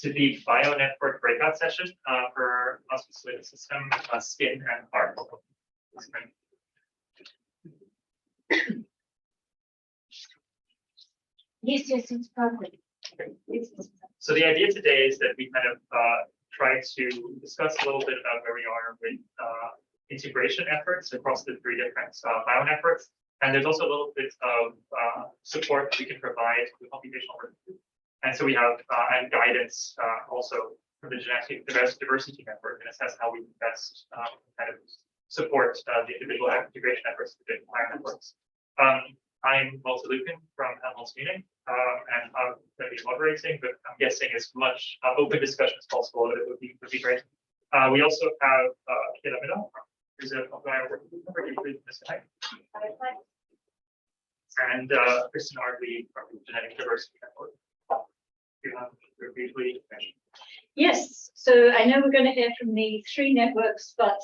to the bio network breakout session for musculoskeletal system, skin, and heart. Yes, it's perfect. So the idea today is that we kind of try to discuss a little bit about where we are with integration efforts across the three different bio networks. And there's also a little bit of support we can provide with computational work. And so we have and guidance also from the genetic diversity network, and assess how we can best kind of support the individual integration efforts of the different bio networks. I'm Walter Lucan from Helmholtz Meeting, and I'm going to be moderating, but I'm guessing as much open discussion as possible. It would be great. We also have Kayla Middle, who's a guy working with this guy, and Kristen Ardley from the Genetic Diversity Network. Yes, so I know we're going to hear from the three networks, but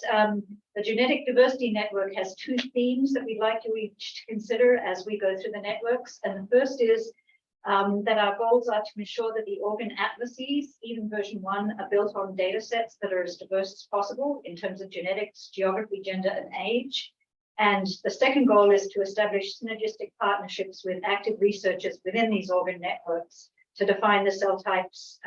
the Genetic Diversity Network has two themes that we'd like you each to consider as we go through the networks. And the first is that our goals are to ensure that the organ atlases, even version 1, are built on data sets that are as diverse as possible in terms of genetics, geography, gender, and age. And the second goal is to establish synergistic partnerships with active researchers within these organ networks to define the cell types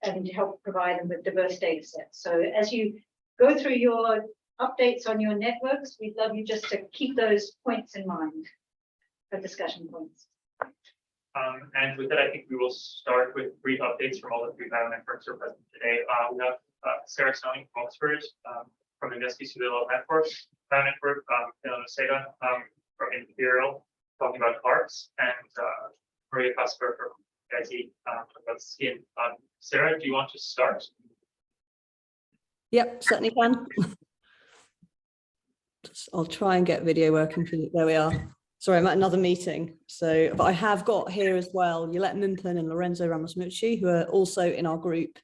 and help provide them with diverse data sets. So as you go through your updates on your networks, we'd love you just to keep those points in mind for discussion points. And with that, I think we will start with brief updates from all the three bio networks that are present today. We have Sarah Stoney from Oxford, from the Musculoskeletal Network, bio network, Ilona Seda from Imperial, talking about carbs, and Maria Kasper from IT about skin. Sarah, do you want to start? Yep, certainly can. I'll try and get video working for you. There we are. Sorry, I'm at another meeting. So, but I have got here as well Yolette Mimpen and Lorenzo Ramos-Mucci, who are also in our group.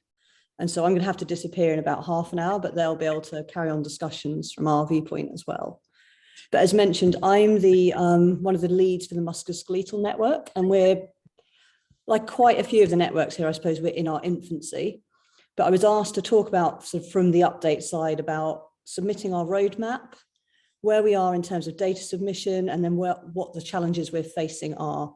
And so I'm going to have to disappear in about half an hour, but they'll be able to carry on discussions from our viewpoint as well. But as mentioned, I'm the one of the leads for the Musculoskeletal Network, and we're like quite a few of the networks here, I suppose we're in our infancy. But I was asked to talk about, sort of from the update side, about submitting our roadmap, where we are in terms of data submission, and then what the challenges we're facing are.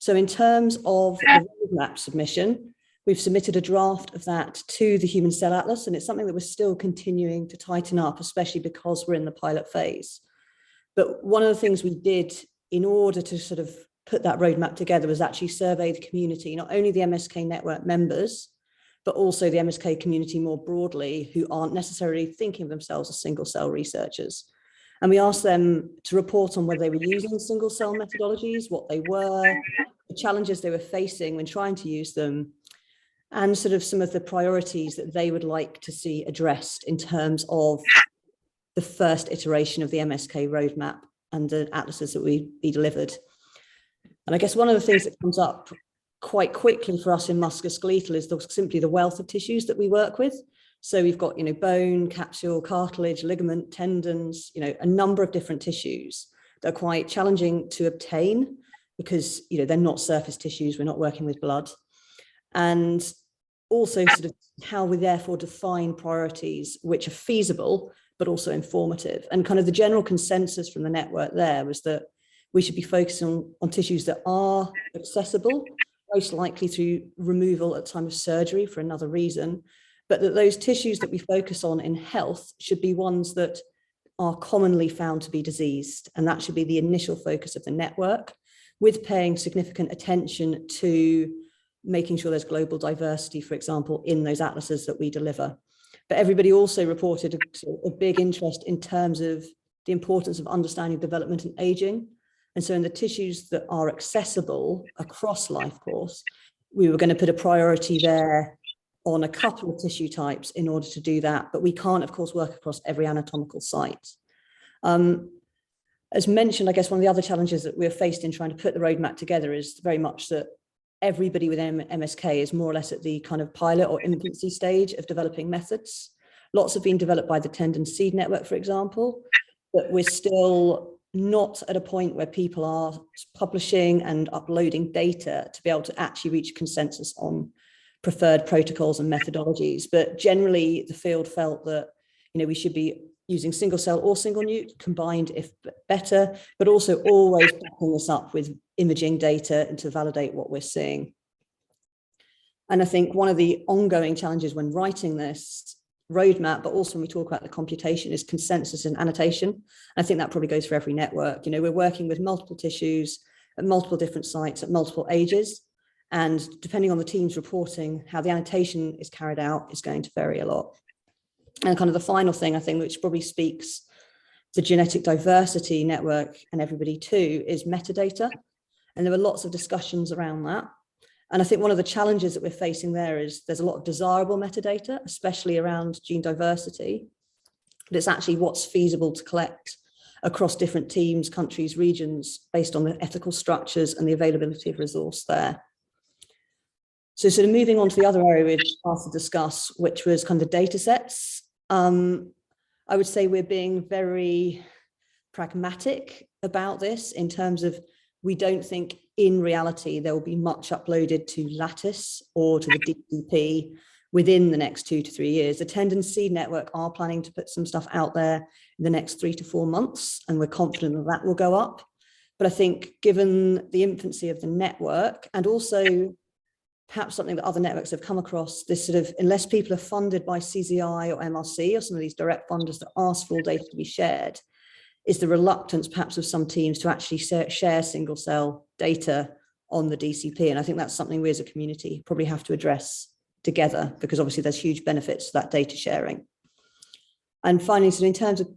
So in terms of the roadmap submission, we've submitted a draft of that to the Human Cell Atlas, and it's something that we're still continuing to tighten up, especially because we're in the pilot phase. But one of the things we did in order to sort of put that roadmap together was actually survey the community, not only the MSK network members, but also the MSK community more broadly, who aren't necessarily thinking of themselves as single cell researchers. And we asked them to report on whether they were using single cell methodologies, what they were, the challenges they were facing when trying to use them, and sort of some of the priorities that they would like to see addressed in terms of the first iteration of the MSK roadmap and the atlases that we delivered. And I guess one of the things that comes up quite quickly for us in musculoskeletal is simply the wealth of tissues that we work with. So we've got, bone, capsule, cartilage, ligament, tendons, a number of different tissues that are quite challenging to obtain because, they're not surface tissues. We're not working with blood. And also sort of how we therefore define priorities which are feasible, but also informative. And kind of the general consensus from the network there was that we should be focusing on tissues that are accessible, most likely through removal at time of surgery for another reason, but that those tissues that we focus on in health should be ones that are commonly found to be diseased. And that should be the initial focus of the network, with paying significant attention to making sure there's global diversity, for example, in those atlases that we deliver. But everybody also reported a big interest in terms of the importance of understanding development and aging. And so in the tissues that are accessible across life course, we were going to put a priority there on a couple of tissue types in order to do that. But we can't, of course, work across every anatomical site. As mentioned, I guess one of the other challenges that we're faced in trying to put the roadmap together is very much that everybody within MSK is more or less at the kind of pilot or infancy stage of developing methods. Lots have been developed by the Tendon Seed Network, for example, but we're still not at a point where people are publishing and uploading data to be able to actually reach consensus on preferred protocols and methodologies. But generally, the field felt that, you know, we should be using single cell or single nute combined if better, but also always backing this up with imaging data and to validate what we're seeing. And I think one of the ongoing challenges when writing this roadmap, but also when we talk about the computation, is consensus and annotation. I think that probably goes for every network. You know, we're working with multiple tissues at multiple different sites at multiple ages. And depending on the team's reporting, how the annotation is carried out is going to vary a lot. And kind of the final thing, I think, which probably speaks to the genetic diversity network and everybody too, is metadata. And there were lots of discussions around that. And I think one of the challenges that we're facing there is there's a lot of desirable metadata, especially around gene diversity, but it's actually what's feasible to collect across different teams, countries, regions, based on the ethical structures and the availability of resource there. So sort of moving on to the other area we've asked to discuss, which was kind of the data sets. I would say we're being very pragmatic about this in terms of we don't think in reality there will be much uploaded to Lattice or to the DCP within the next 2 to 3 years. The Tend and Seed Network are planning to put some stuff out there in the next 3 to 4 months, and we're confident that that will go up. But I think given the infancy of the network, and also perhaps something that other networks have come across, this sort of, unless people are funded by CZI or MRC or some of these direct funders that ask for all data to be shared, is the reluctance perhaps of some teams to actually share single cell data on the DCP. And I think that's something we as a community probably have to address together, because obviously there's huge benefits to that data sharing. And finally, so in terms of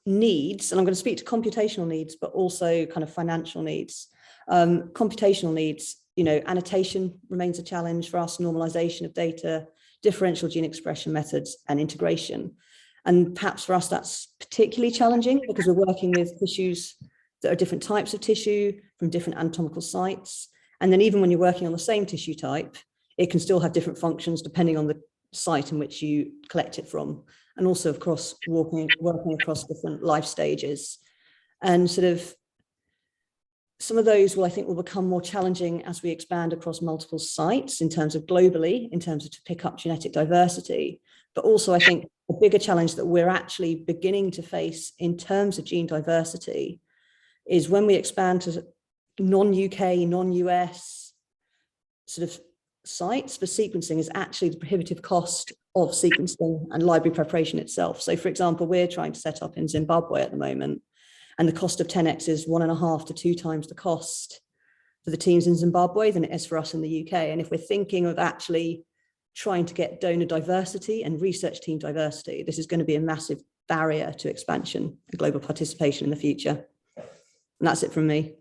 needs, and I'm going to speak to computational needs, but also kind of financial needs. Computational needs, you know, annotation remains a challenge for us, normalization of data, differential gene expression methods, and integration. And perhaps for us, that's particularly challenging because we're working with tissues that are different types of tissue from different anatomical sites. And then even when you're working on the same tissue type, it can still have different functions depending on the site in which you collect it from. And also, of course, working across different life stages. And sort of some of those will, I think, will become more challenging as we expand across multiple sites in terms of globally, in terms of to pick up genetic diversity. But also, I think a bigger challenge that we're actually beginning to face in terms of gene diversity is when we expand to non-UK, non-US sort of sites for sequencing, is actually the prohibitive cost of sequencing and library preparation itself. So for example, we're trying to set up in Zimbabwe at the moment, and the cost of 10x is 1.5 to 2 times the cost for the teams in Zimbabwe than it is for us in the UK. And if we're thinking of actually trying to get donor diversity and research team diversity, this is going to be a massive barrier to expansion and global participation in the future. And that's it from me.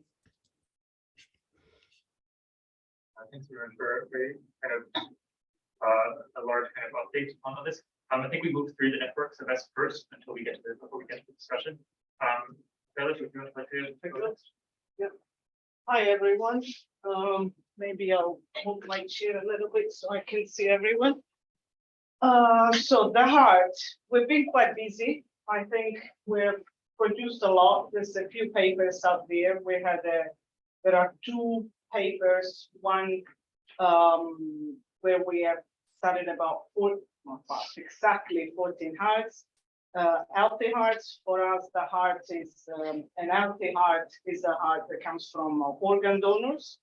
Thanks for very kind of a large kind of update on this. I think we moved through the network, so that's first until we get to before we get to the discussion. Felix, if you would like to take a look. Yeah. Hi everyone. Maybe I'll move my chair a little bit so I can see everyone. So the heart, we've been quite busy. I think we've produced a lot. There's a few papers out there. There are 2 papers, one where we have studied about exactly 14 hearts, healthy hearts. For us, the heart is an healthy heart is a heart that comes from organ donors.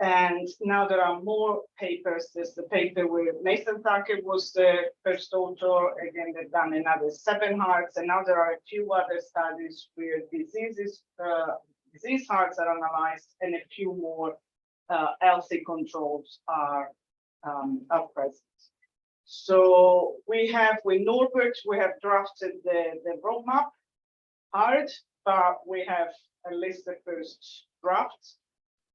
And now there are more papers. There's the paper where Nathan Tucker was the first author. Again, they've done another 7 hearts, and now there are a few other studies where disease hearts are analyzed, and a few more healthy controls are present. So we have with Norbert, we have drafted the roadmap hard, but we have a list of first drafts.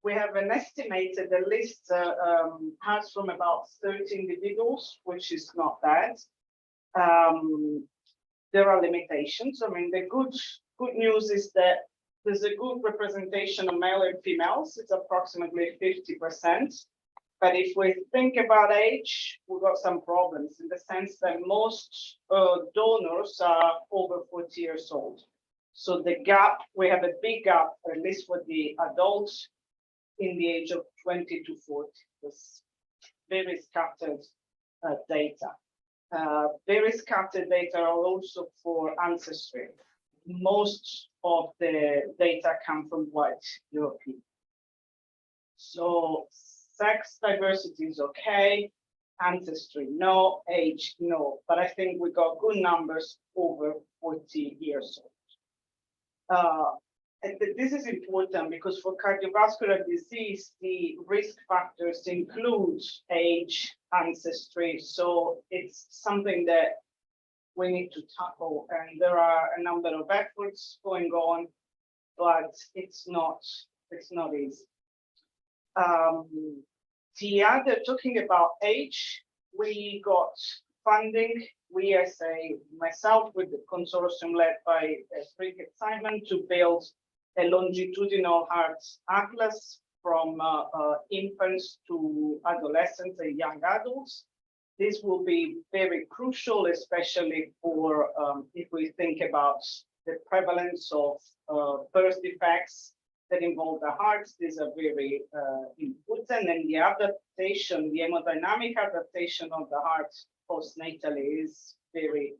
We have an estimated, the list has from about 30 individuals, which is not bad. There are limitations. I mean, the good news is that there's a good representation of male and females. It's approximately 50%. But if we think about age, we've got some problems in the sense that most donors are over 40 years old. So the gap, we have a big gap, at least for the adults in the age of 20 to 40. There's very scattered data. Very scattered data are also for ancestry. Most of the data come from white European. So sex diversity is okay, ancestry no, age no, but I think we got good numbers over 40 years old. And this is important because for cardiovascular disease, the risk factors include age, ancestry. So it's something that we need to tackle. And there are a number of efforts going on, but it's not easy. The other, talking about age, we got funding. We as myself with the consortium led by Spriget Simon to build a longitudinal heart atlas from infants to adolescents and young adults. This will be very crucial, especially for if we think about the prevalence of birth defects that involve the hearts. These are very important, and the adaptation, the hemodynamic adaptation of the heart postnatally is very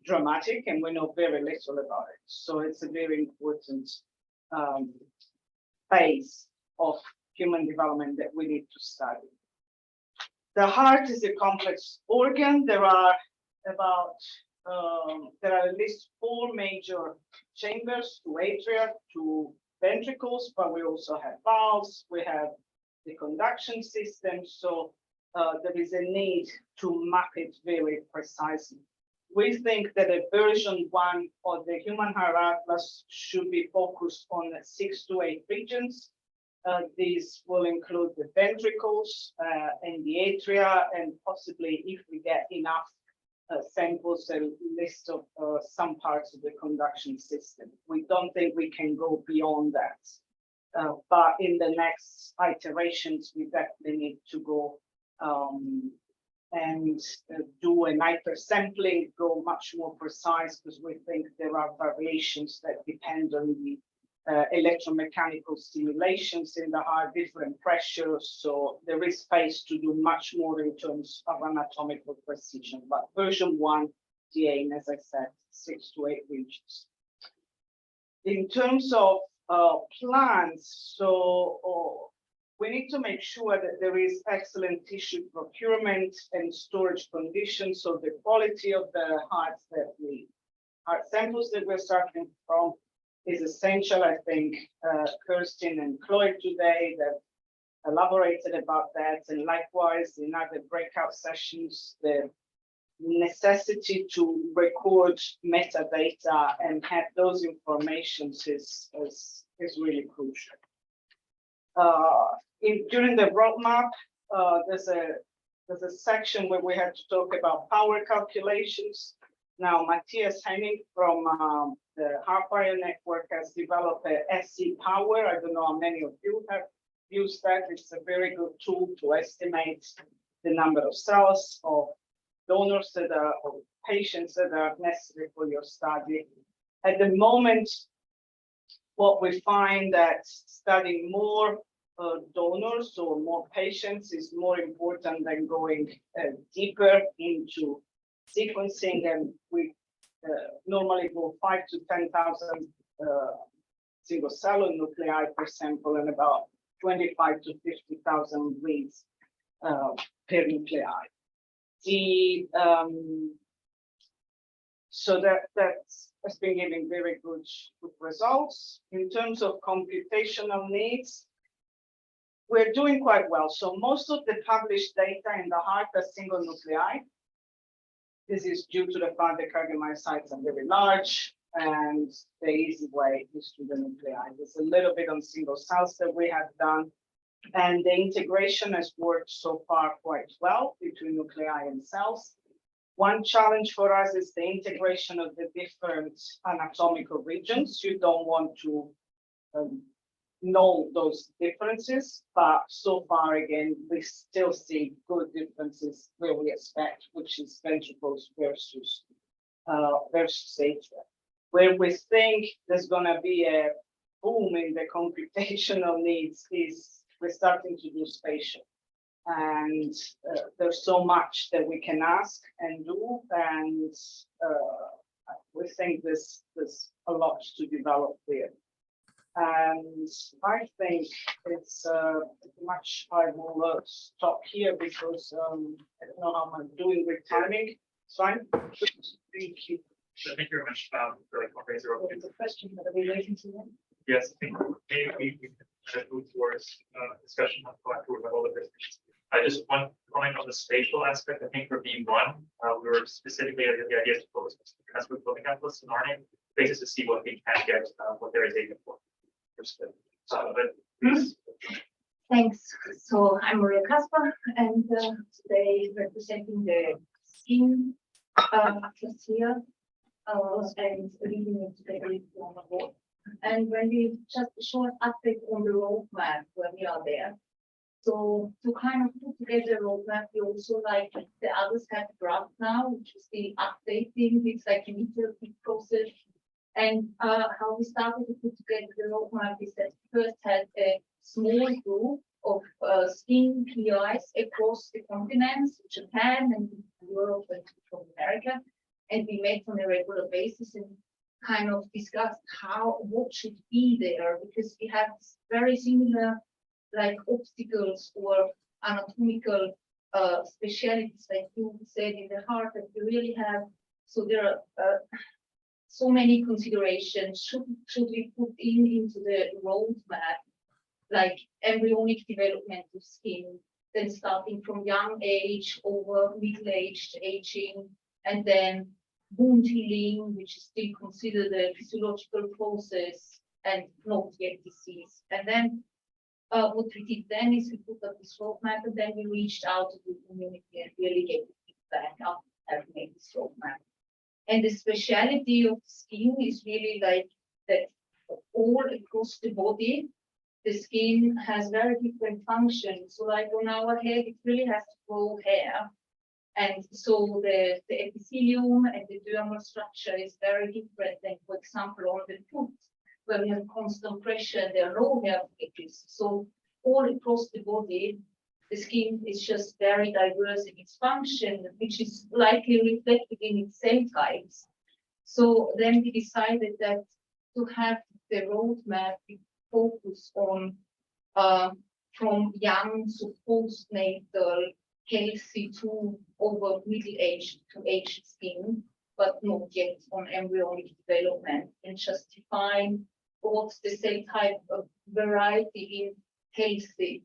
dramatic, and we know very little about it. So it's a very important phase of human development that we need to study. The heart is a complex organ. There are at least 4 major chambers, 2 atria, 2 ventricles, but we also have valves, we have the conduction system, so there is a need to map it very precisely. We think that a version 1 of the Human Heart Atlas should be focused on 6 to 8 regions. These will include the ventricles and the atria, and possibly, if we get enough samples, a list of some parts of the conduction system. We don't think we can go beyond that. But in the next iterations, we definitely need to go and do an hypersampling, go much more precise, because we think there are variations that depend on the electromechanical stimulations in the heart, different pressures. So there is space to do much more in terms of anatomical precision. But version 1, the aim, as I said, 6 to 8 regions. In terms of plans, so we need to make sure that there is excellent tissue procurement and storage conditions. So the quality of the heart samples that we're starting from is essential. I think Kirsten and Chloe today that elaborated about that, and likewise in other breakout sessions, the necessity to record metadata and have those informations is really crucial. During the roadmap, there's a section where we had to talk about power calculations. Now, Matthias Henning from the HeartFire Network has developed a SC Power. I don't know how many of you have used that. It's a very good tool to estimate the number of cells of donors that are, or patients that are necessary for your study. At the moment, what we find that studying more donors or more patients is more important than going deeper into sequencing, and we normally go 5 to 10,000 single cellular nuclei per sample and about 25 to 50,000 reads per nuclei. So that's been giving very good results. In terms of computational needs, we're doing quite well. So most of the published data in the heart are single nuclei. This is due to the fact that cardiomyocytes are very large, and the easy way is through the nuclei. There's a little bit on single cells that we have done, and the integration has worked so far quite well between nuclei and cells. One challenge for us is the integration of the different anatomical regions. You don't want to know those differences, but so far, again, we still see good differences where we expect, which is ventricles versus atria. Where we think there's gonna be a boom in the computational needs is we're starting to do spatial. And there's so much that we can ask and do, and we think there's a lot to develop there. And I think it's much, I will stop here because I don't know how I'm doing with timing. It's fine. Thank you. So thank you very much for like comprehensive overview. The question that we waiting to them. Yes, I think maybe we should move towards discussion of all the business. I just one comment on the spatial aspect. I think for B1, we were specifically the idea to focus as we're looking at this in RNA basis to see what we can get, what there is data for. Thanks. So I'm Maria Kasper, and today representing the skin atlas here, and leading it together on the board. And when we just a short update on the roadmap where we are there. So to kind of put together a roadmap, we also like the others have a draft now, which is the updating. It's like an iterative process. And how we started to put together the roadmap is that we first had a small group of skin PIs across the continents, Japan and Europe and from America. And we met on a regular basis and kind of discussed what should be there, because we have very similar like obstacles or anatomical specialties, like you said, in the heart that we really have. So there are so many considerations. Should we put into the roadmap, like embryonic development of skin, then starting from young age over middle-aged aging, and then wound healing, which is still considered a physiological process and not yet disease. And then what we did then is we put up this roadmap, and then we reached out to the community and really gave feedback after having made this roadmap. And the speciality of the skin is really like that all across the body, the skin has very different functions. So like on our head, it really has to grow hair. And so the epithelium and the dermal structure is very different than, for example, on the foot, where we have constant pressure, there are no hair follicles. So all across the body, the skin is just very diverse in its function, which is likely reflected in its cell types. So then we decided that to have the roadmap focus on from young, so postnatal, healthy to over middle-aged to aged skin, but not yet on embryonic development, and just define what's the cell type of variety in healthy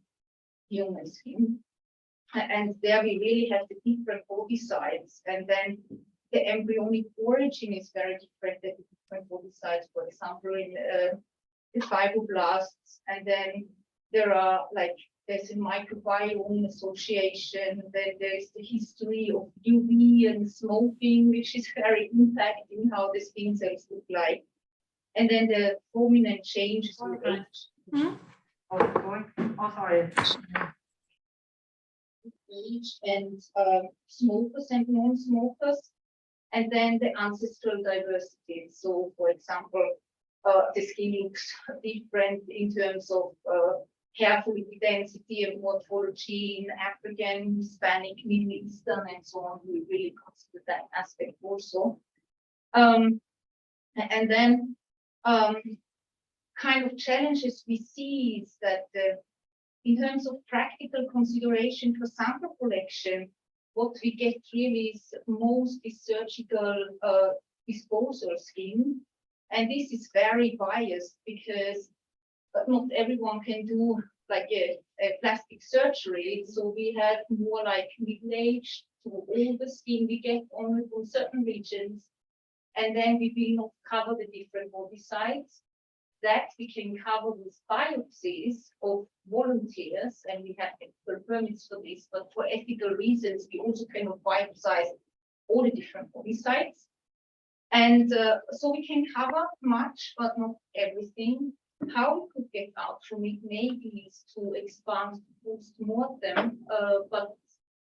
human skin. And there we really have the different body sites, and then the embryonic origin is very different than the different body sites, for example, in the fibroblasts, and then there are like there's a microbiome association, then there's the history of UV and smoking, which is very impacting how the skin cells look like. And then the prominent changes with age. Age and smokers and non-smokers, and then the ancestral diversity. So, for example, the skin looks different in terms of hair follicle density and morphology in African, Hispanic, Middle Eastern, and so on. We really consider that aspect also. And then kind of challenges we see is that in terms of practical consideration for sample collection, what we get really is mostly surgical disposal skin. And this is very biased because not everyone can do like a plastic surgery. So we have more like middle-aged to older skin we get only from certain regions. And then we will not cover the different body sites. That we can cover with biopsies of volunteers, and we have ethical permits for this, but for ethical reasons, we also cannot biopsize all the different body sites. And so we can cover much, but not everything. How we could get out from it maybe is to expand post-mortem, but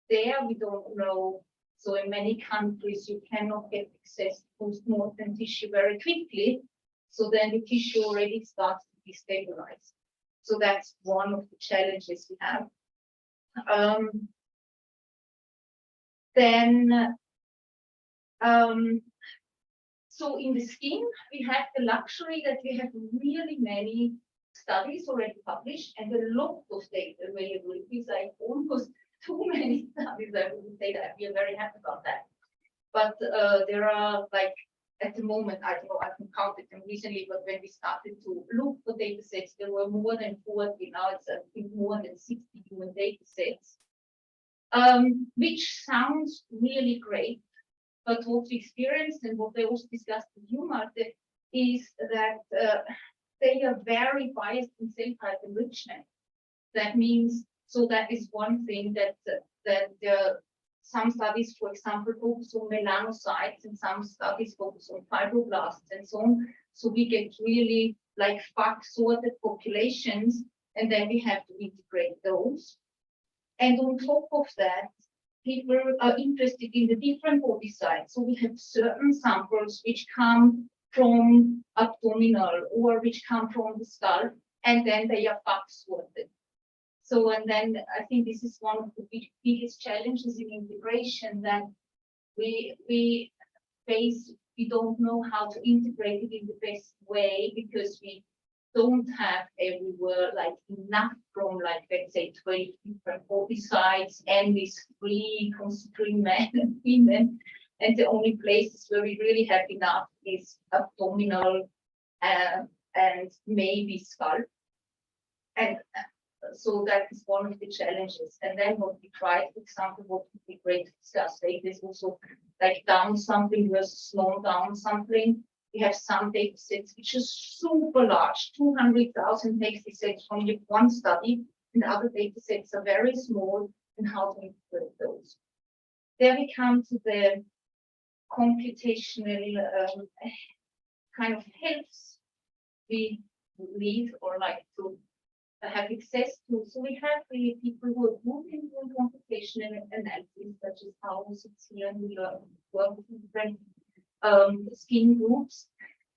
there we don't know So in many countries, you cannot get access to post-mortem tissue very quickly. So then the tissue already starts to destabilize. So that's one of the challenges we have. So in the skin, we have the luxury that we have really many studies already published and a lot of data available. It is like almost too many studies. I wouldn't say that. We are very happy about that. But there are like, at the moment, I don't know, I haven't counted them recently, but when we started to look for data sets, there were more than 40. Now it's I think more than 60 human data sets, which sounds really great. But what we experienced and what they also discussed with you, Marte, is that they are very biased in cell type enrichment. That means, so that is one thing that some studies, for example, focus on melanocytes and some studies focus on fibroblasts and so on. So we get really like sorted populations, and then we have to integrate those. And on top of that, people are interested in the different body sites. So we have certain samples which come from abdominal or which come from the skull, and then they are sorted. So, and then I think this is one of the biggest challenges in integration, that we don't know how to integrate it in the best way, because we don't have everywhere like enough from, like, let's say 12 different body sites and these 3 considering men and women. And the only places where we really have enough is abdominal and maybe skull. And so that is one of the challenges. And then what we tried, for example, what would be great to discuss later is also like down sampling versus non-down sampling. We have some data sets which are super large, 200,000 data sets from one study, and other data sets are very small, and how to integrate those. There we come to the computational kind of helps we need or like to have access to. So we have the people who are moving in computational analysis, such as how we here, and we work with different skin groups.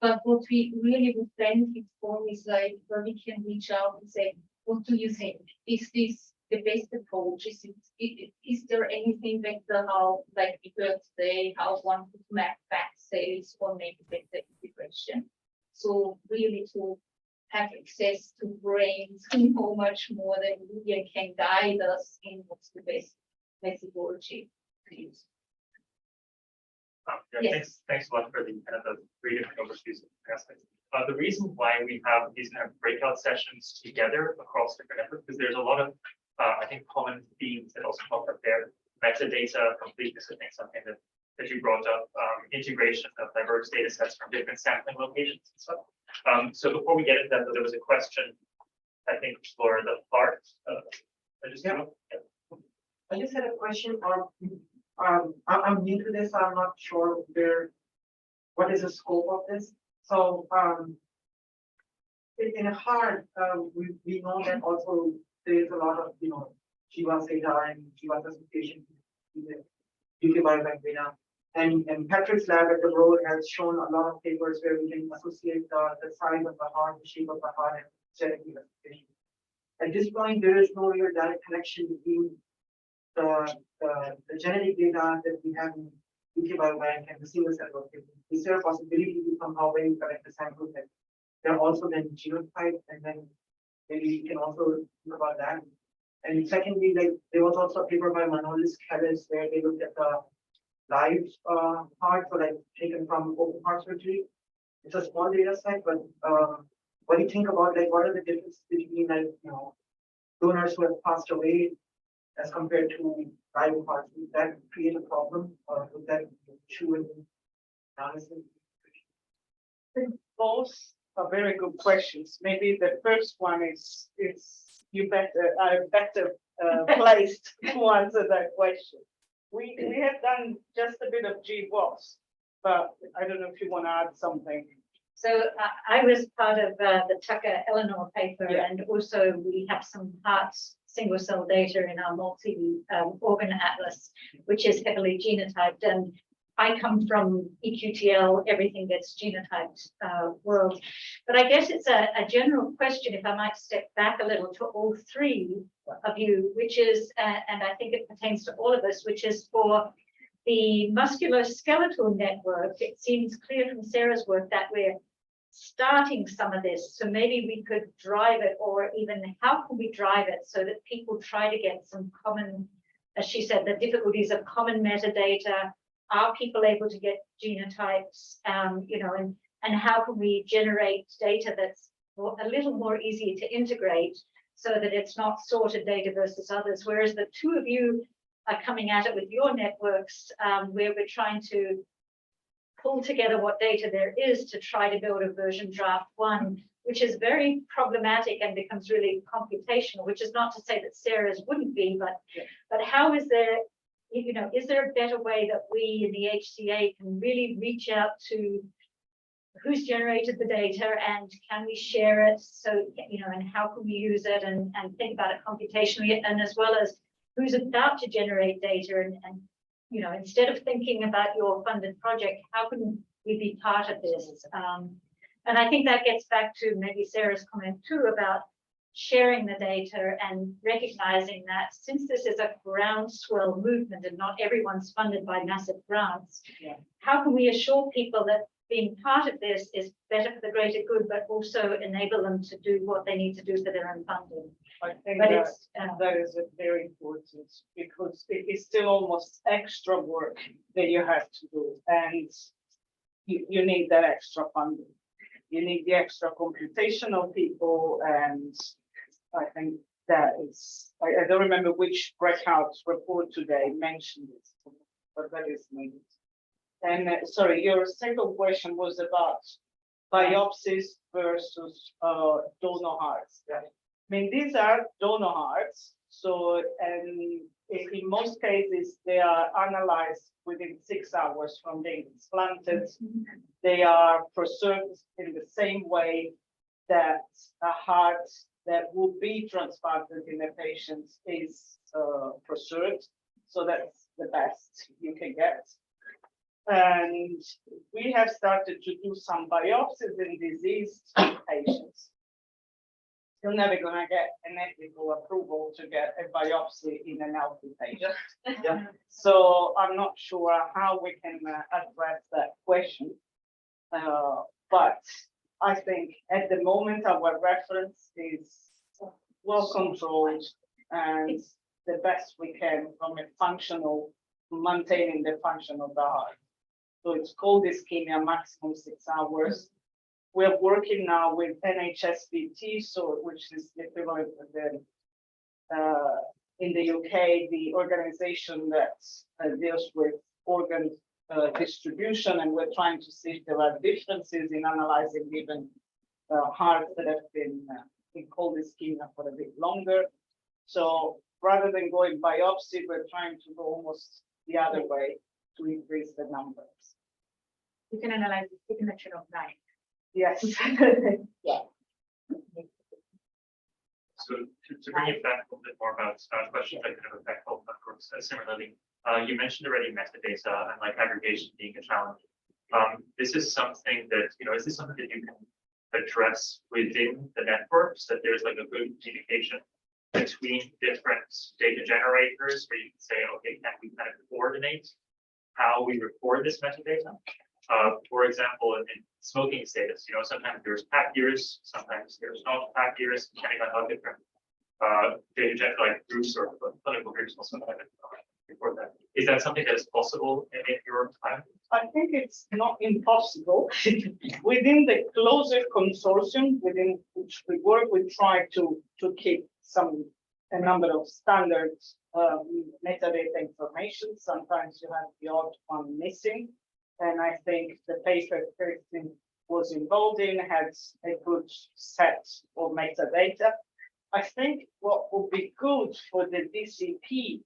But what we really would benefit from is like where we can reach out and say, what do you think? Is this the best approach? Is there anything better how, like we heard today, how one could map back sales or maybe better integration? So really to have access to brains who know much more than we and can guide us in what's the best methodology to use. Yeah, yes. Thanks a lot for the kind of the 3 different overviews of aspects. The reason why we have these kind of breakout sessions together across different efforts, because there's a lot of, I think, common themes that also pop up there. Metadata completeness, I think, something that you brought up, integration of diverse data sets from different sampling locations and stuff. So before we get into that, there was a question, I think, for the part. I just had a question on. I'm new to this. I'm not sure what is the scope of this. So in a heart, we know that also there is a lot of Shiva Seda and Shiva's association with the UK Biobank data. And Patrick's lab at the Broad has shown a lot of papers where we can associate the size of the heart, the shape of the heart, and genetic association. At this point, there is no real direct connection between the genetic data that we have in UK Biobank and the single cell location. Is there a possibility to somehow, when you collect the samples, that they're also then genotyped, and then maybe you can also think about that? And secondly, like there was also a paper by Manolis Kellis where they looked at the live heart, so like taken from open heart surgery. It's a small data set, but what do you think about, like, what are the differences between, like, donors who have passed away as compared to live hearts? Would that create a problem, or would that issue in analysis? Both are very good questions. Maybe the first one is you are better placed to answer that question. We have done just a bit of GWAS, but I don't know if you want to add something. So I was part of the Tucker Eleanor paper, Yeah. and also we have some heart single cell data in our multi-organ atlas, which is heavily genotyped. And I come from EQTL, everything gets genotyped world. But I guess it's a general question, if I might step back a little, to all three of you, which is, and I think it pertains to all of us, which is for the musculoskeletal network. It seems clear from Sarah's work that we're starting some of this, so maybe we could drive it, or even how can we drive it so that people try to get some common, as she said, the difficulties of common metadata. Are people able to get genotypes, you know, and how can we generate data that's a little more easy to integrate so that it's not sorted data versus others, whereas the two of you are coming at it with your networks, where we're trying to pull together what data there is to try to build a version draft one, which is very problematic and becomes really computational, which is not to say that Sarah's wouldn't be, but how is there, you know, is there a better way that we in the HCA can really reach out to who's generated the data, and can we share it? So, you know, and how can we use it, and think about it computationally, and as well as who's about to generate data, and you know, instead of thinking about your funded project, how can we be part of this? And I think that gets back to maybe Sarah's comment too about sharing the data and recognizing that since this is a groundswell movement and not everyone's funded by massive grants, how can we assure people that being part of this is better for the greater good, but also enable them to do what they need to do for their own funding? I think But that it's that is a very important, because it is still almost extra work that you have to do, and you need that extra funding. You need the extra computational people, and I think that is, I don't remember which breakout report today mentioned it, but that is needed. And sorry, your second question was about biopsies versus donor hearts. I mean, these are donor hearts, so and in most cases they are analyzed within 6 hours from being transplanted. They are preserved in the same way that a heart that will be transplanted in a patient is preserved. So that's the best you can get. And we have started to do some biopsies in diseased patients. You're never going to get an ethical approval to get a biopsy in an healthy patient. So I'm not sure how we can address that question. But I think at the moment our reference is well controlled and the best we can from a functional, maintaining the function of the heart. So it's cold ischemia, maximum 6 hours. We're working now with NHSBT, so which is the equivalent of the in the UK, the organization that deals with organ distribution, and we're trying to see if there are differences in analyzing even hearts that have been in cold ischemia for a bit longer. So rather than going biopsy, we're trying to go almost the other way to increase the numbers. You can analyze the signature of life. Yes. Yeah. So to bring it back a little bit more about questions that kind of affect both networks similarly, you mentioned already metadata and like aggregation being a challenge. This is something that, you know, is this something that you can address within the networks, that there's like a good communication between different data generators where you can say, okay, can we kind of coordinate how we record this metadata? For example, in smoking status, you know, sometimes there's pack years, sometimes there's not pack years, depending on how different data like groups or clinical groups also record that. Is that something that is possible in your time? I think it's not impossible. Within the closer consortium within which we work, we try to keep a number of standard metadata information. Sometimes you have the odd one missing. And I think the paper Kirsten was involved in had a good set of metadata. I think what would be good for the DCP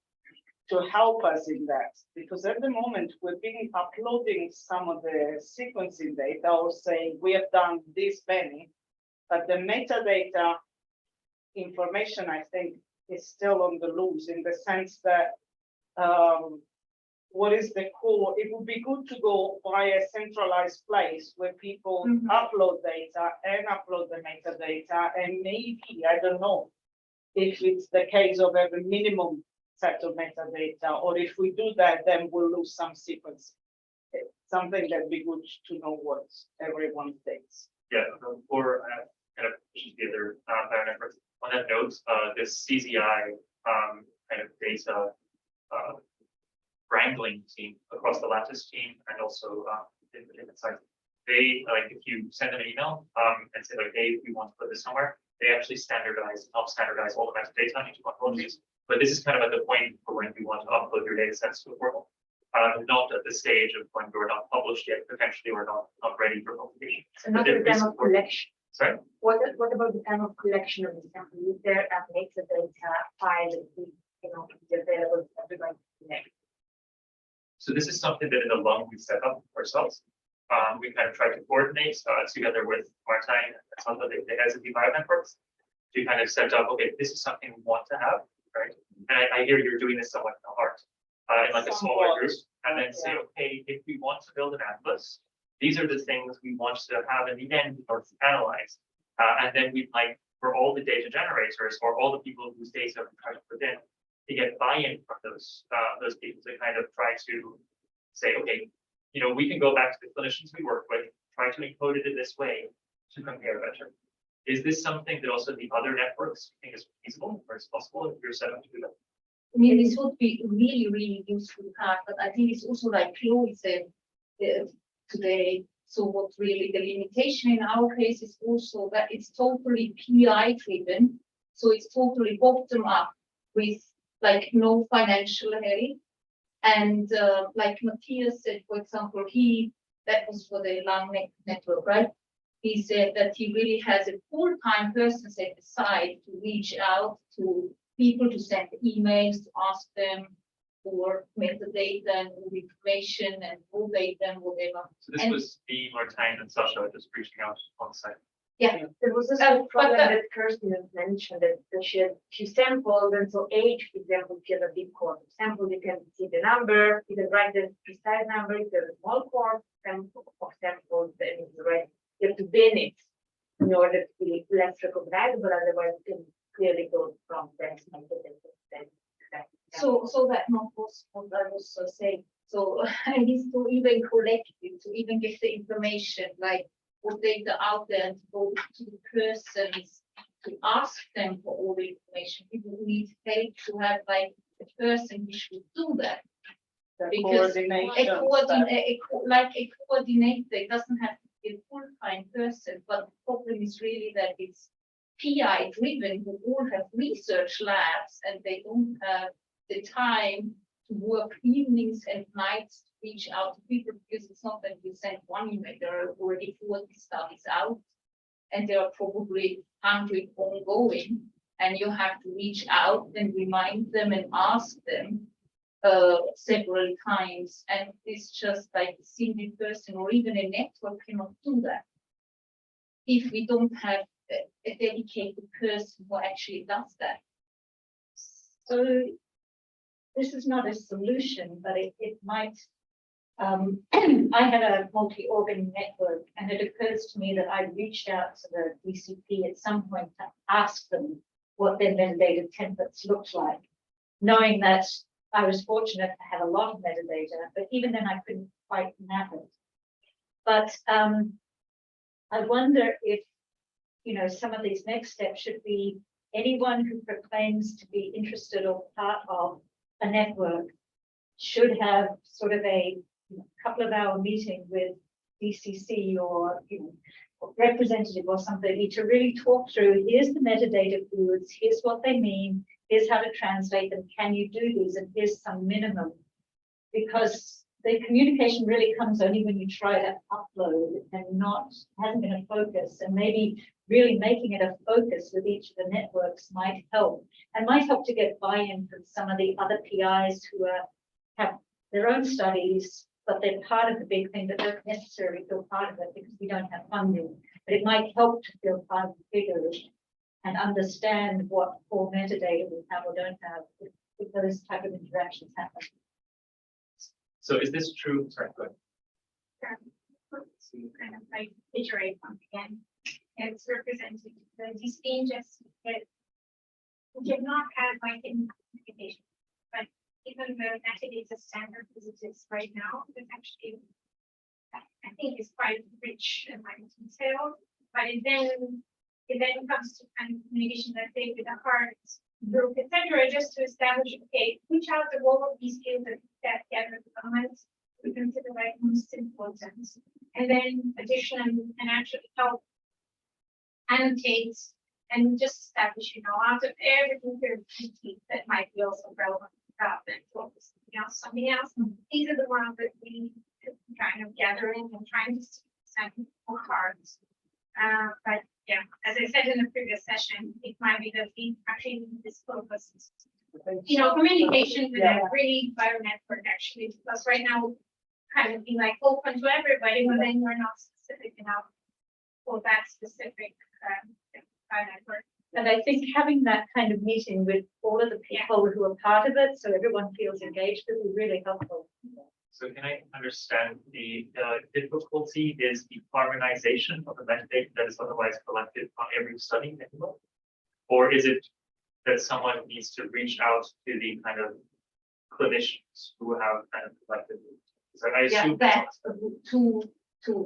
to help us in that, because at the moment we've been uploading some of the sequencing data or saying we have done this many, but the metadata information, I think is still on the loose in the sense that what is the core? It would be good to go by a centralized place where people upload data and upload the metadata, and maybe, I don't know, if it's the case of every minimum set of metadata, or if we do that, then we'll lose some sequence. It's something that'd be good to know what everyone thinks. Yeah, for kind of the other bionetworks. On that note, this CZI kind of data wrangling team across the Lattice team and also in the different sites, they like if you send them an email and say like, hey, we want to put this somewhere, they actually help standardize all the metadata into ontologies. But this is kind of at the point for when you want to upload your data sets to a portal. Not at the stage of when we're not published yet, potentially we're not ready for publication. So not the time of collection. Sorry? What about the time of collection of the sample? Is there a metadata file that is available to everybody to connect? So this is something that in the lung we set up ourselves. We kind of try to coordinate together with Martijn and some of the heads of the bionetworks to kind of set up, okay, this is something we want to have, right? And I hear you're doing this somewhat in the heart, in like a smaller group, and then say, okay, if we want to build an atlas, these are the things we want to have in the end or to analyze. And then we'd like for all the data generators or all the people whose data we try to put in to get buy-in from those people to kind of try to say, okay, we can go back to the clinicians we work with, try to encode it in this way to compare better. Is this something that also the other networks think is feasible or is possible if you're set up to do that? I mean, this would be really, really useful to have, but I think it's also like Chloe said today. So what really the limitation in our case is also that it's totally PI driven. So it's totally bottom up with like no financial help. And like Matthias said, for example, that was for the lung network, right? He said that he really has a full-time person set aside to reach out to people, to send emails, to ask them for metadata and information and raw data and whatever. So this was me, Martijn, and Sasha just reaching out on site. Yeah, there was this problem that Kirsten mentioned that she had few samples, and so age, for example, if you have a big cohort of samples, you can see the number, you can write the precise number. If there's a small cohort of samples, then it's right. You have to bin it in order to be less recognizable, otherwise you can clearly go from that. So that was what I was saying. So I need to even collect it, to even get the information, like put data out there and to go to the persons to ask them for all the information. People need help to have like a person who should do that. Because a coordinator, it doesn't have to be a full-time person, but the problem is really that it's PI driven, who all have research labs and they don't have the time to work evenings and nights to reach out to people, because it's not that you send one email, there are already 40 studies out and there are probably 100 ongoing, and you have to reach out and remind them and ask them several times, and it's just like a single person or even a network cannot do that if we don't have a dedicated person who actually does that. So this is not a solution, but it might. I had a multi-organ network, and it occurs to me that I reached out to the DCP at some point to ask them what their metadata templates looked like, knowing that I was fortunate to have a lot of metadata, but even then I couldn't quite map it. But I wonder if, some of these next steps should be anyone who proclaims to be interested or part of a network should have sort of a couple of hour meeting with DCC or representative or somebody to really talk through, here's the metadata foods, here's what they mean, here's how to translate them, can you do these, and here's some minimum. Because the communication really comes only when you try to upload and hasn't been a focus, and maybe really making it a focus with each of the networks might help, and might help to get buy-in from some of the other PIs who have their own studies, but they're part of the big thing, but don't necessarily feel part of it because we don't have funding. But it might help to feel part of the bigger and understand what core metadata we have or don't have if those type of interactions happen. So is this true? Sorry, go ahead. To kind of like iterate once again, it's represented these changes that we cannot have like in communication, but even the metadata standard as it is right now, it's actually I think is quite rich and like detailed, but it then comes to kind of communication that they with the heart group, etc., just to establish, okay, which are the role of these fields that gather the comments we consider like most important, and then additionally can actually help annotate and just establish, out of everything that might be also relevant about and focus something else. These are the ones that we kind of gathering and trying to send more cards. But yeah, as I said in the previous session, it might be that we actually need this focus. Communication with a really bio-network actually, because right now kind of be like open to everybody, but then we're not specific enough for that specific bio-network. And I think having that kind of meeting with all of the people who are part of it, so everyone feels engaged, would be really helpful. So can I understand the difficulty is the harmonization of the metadata that is otherwise collected on every study manual? Or is it that someone needs to reach out to the kind of clinicians who have kind of collected it? So I assume that's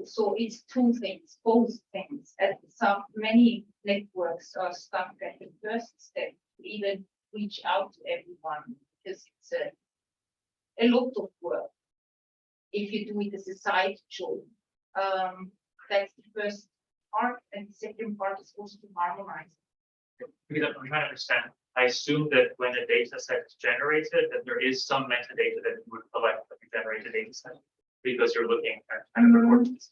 so it's two things, both things. And some many networks are stuck at the first step to even reach out to everyone because it's a lot of work. If you do it as a side job, that's the first part, and the second part is also to harmonize. Because I'm trying to understand, I assume that when a data set is generated, that there is some metadata that you would collect when you generate a data set, because you're looking at kind of reports.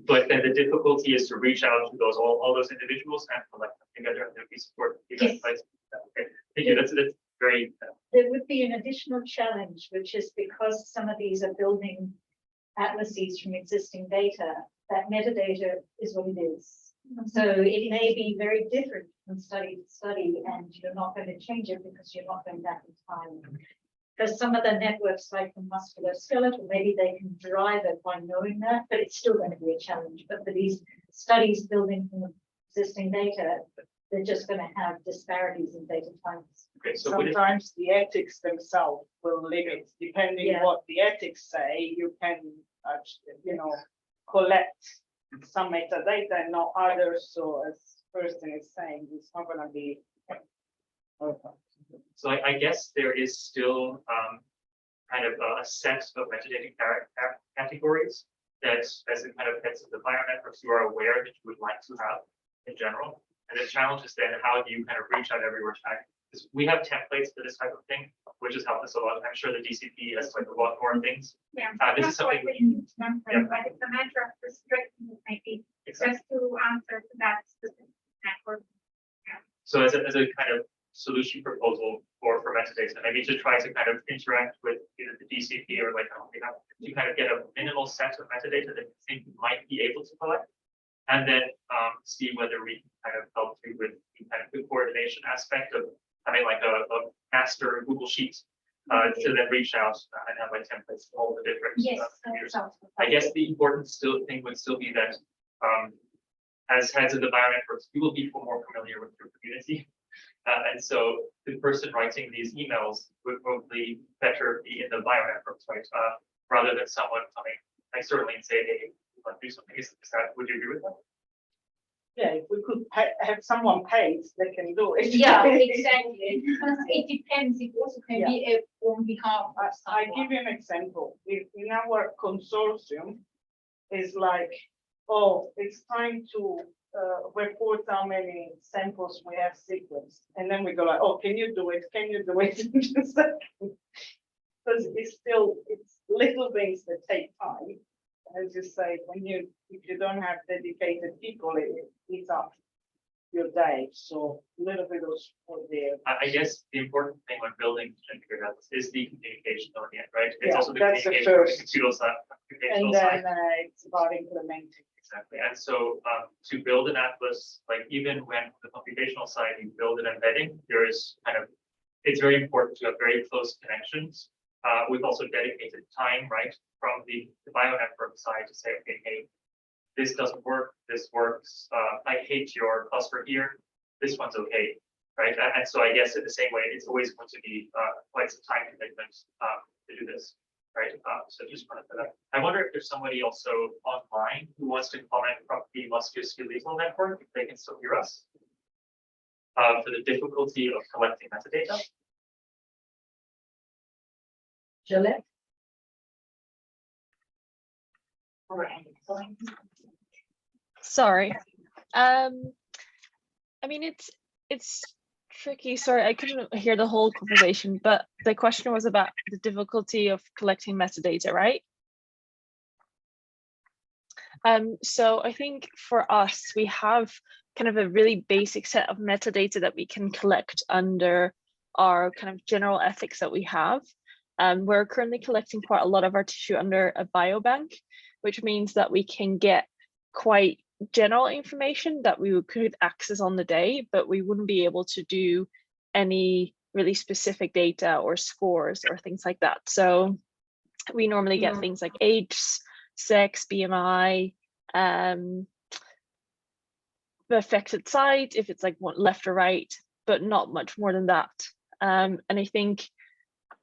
But then the difficulty is to reach out to all those individuals and collect them together and be supported. Yes. Okay, thank you. That's very. There would be an additional challenge, which is because some of these are building atlases from existing data, that metadata is what it is. So it may be very different from study to study, and you're not going to change it because you're not going back in time. Because some of the networks, like the musculoskeletal, maybe they can drive it by knowing that, but it's still going to be a challenge. But for these studies building from existing data, they're just going to have disparities in data times. Okay, so Sometimes the ethics themselves will limit, depending what the ethics say, you can, collect some metadata and not others. So as person is saying, it's not going to be. So I guess there is still kind of a set of metadata categories that, as it kind of heads of the bio-networks, you are aware that you would like to have in general. And the challenge is then how do you kind of reach out everywhere? Because we have templates for this type of thing, which has helped us a lot. I'm sure the DCP has like a lot more things. Yeah, This is something but it's a matter of restricting it, maybe, just to answer to that specific network. So as a kind of solution proposal for metadata, maybe to try to kind of interact with either the DCP or like to kind of get a minimal set of metadata that you think you might be able to collect, and then see whether we can kind of help you with the kind of the coordination aspect of having like a master Google Sheet to then reach out and have like templates for all the different computers. I guess the important thing would still be that as heads of the bio-networks, you will be more familiar with your community. And so the person writing these emails would probably better be in the bio-networks, right? Rather than someone coming, like certainly and say, hey, we want to do something. Is that, would you agree with that? Yeah, if we could have someone paid, they can do it. Yeah, exactly. It depends. It also can be on behalf of I someone. give you an example. In our consortium, is like, oh, it's time to report how many samples we have sequenced, and then we go like, oh, can you do it? Can you do it? Because it's little things that take time. As you say, if you don't have dedicated people, it's up. your diet. So a little bit of support there. I guess the important thing when building genetic database is the communication on the end, right? It's Yeah, also the that's the communication on the first. computational side. And then it's about implementing. Exactly. And so to build an atlas, like even when the computational side, you build an embedding, there is kind of, it's very important to have very close connections with also dedicated time, right? From the bionetwork side to say, okay, hey, this doesn't work, this works. I hate your cluster here. This one's okay, right? And so I guess in the same way, it's always going to be quite some time commitment to do this, right? So just wanted to, I wonder if there's somebody also online who wants to comment from the musculoskeletal network, if they can still hear us. For the difficulty of collecting metadata. Gillette? Sorry. I mean, it's tricky. Sorry, I couldn't hear the whole conversation, but the question was about the difficulty of collecting metadata, right? So I think for us, we have kind of a really basic set of metadata that we can collect under our kind of general ethics that we have. We're currently collecting quite a lot of our tissue under a biobank, which means that we can get quite general information that we could access on the day, but we wouldn't be able to do any really specific data or scores or things like that. So we normally get things like age, sex, BMI, the affected side, if it's like one left or right, but not much more than that. And I think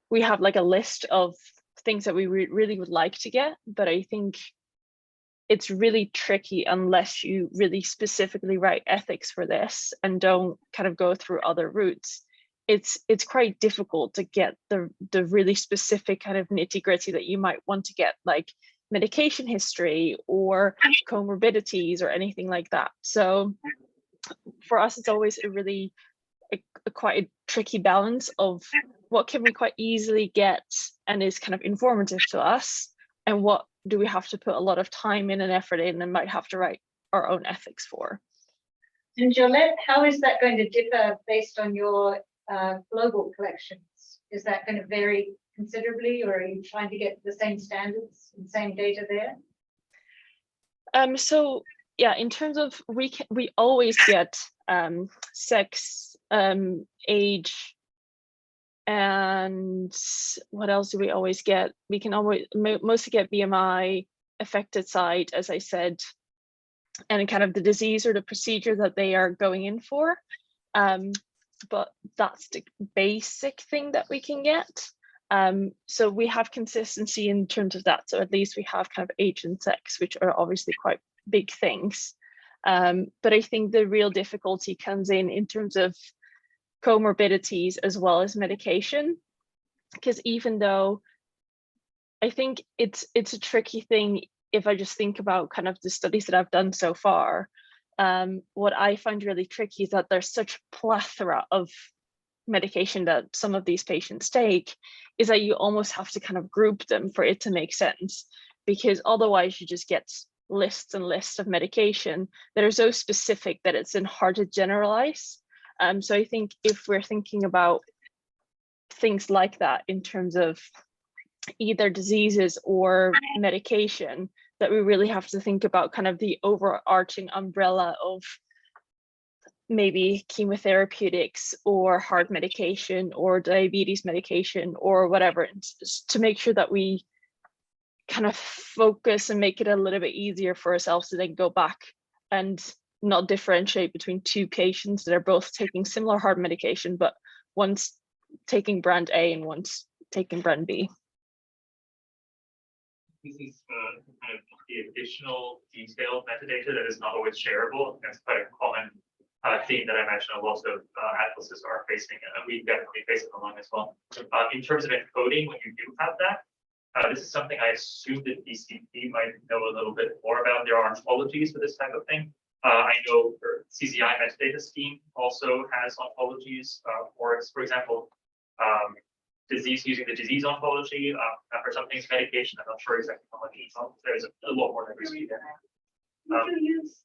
we have like a list of things that we really would like to get, but I think it's really tricky unless you really specifically write ethics for this and don't kind of go through other routes. It's quite difficult to get the really specific kind of nitty-gritty that you might want to get, like medication history or comorbidities or anything like that. So for us, it's always a really quite a tricky balance of what can we quite easily get and is kind of informative to us, and what do we have to put a lot of time in and effort in and might have to write our own ethics for. And Jolette, how is that going to differ based on your global collections? Is that going to vary considerably, or are you trying to get the same standards and same data there? So yeah, in terms of we always get sex, age, and what else do we always get? We can always mostly get BMI, affected site, as I said, and kind of the disease or the procedure that they are going in for. But that's the basic thing that we can get. So we have consistency in terms of that. So at least we have kind of age and sex, which are obviously quite big things. But I think the real difficulty comes in terms of comorbidities as well as medication, because even though I think it's a tricky thing, if I just think about kind of the studies that I've done so far, what I find really tricky is that there's such plethora of medication that some of these patients take, is that you almost have to kind of group them for it to make sense, because otherwise you just get lists and lists of medication that are so specific that it's then hard to generalize. So I think if we're thinking about things like that in terms of either diseases or medication, that we really have to think about kind of the overarching umbrella of maybe chemotherapeutics or heart medication or diabetes medication or whatever, to make sure that we kind of focus and make it a little bit easier for ourselves to then go back and not differentiate between two patients that are both taking similar heart medication, but one's taking brand A and one's taking brand B. This is kind of the additional detailed metadata that is not always shareable. That's quite a common theme that I imagine a lot of atlases are facing, and we definitely face it along as well. In terms of encoding, when you do have that, this is something I assume that DCP might know a little bit more about. There are ontologies for this type of thing. I know for CCI metadata scheme also has ontologies for example, disease using the disease ontology. For some things, medication, I'm not sure exactly how much it's on. There's a lot more diversity there. Did you use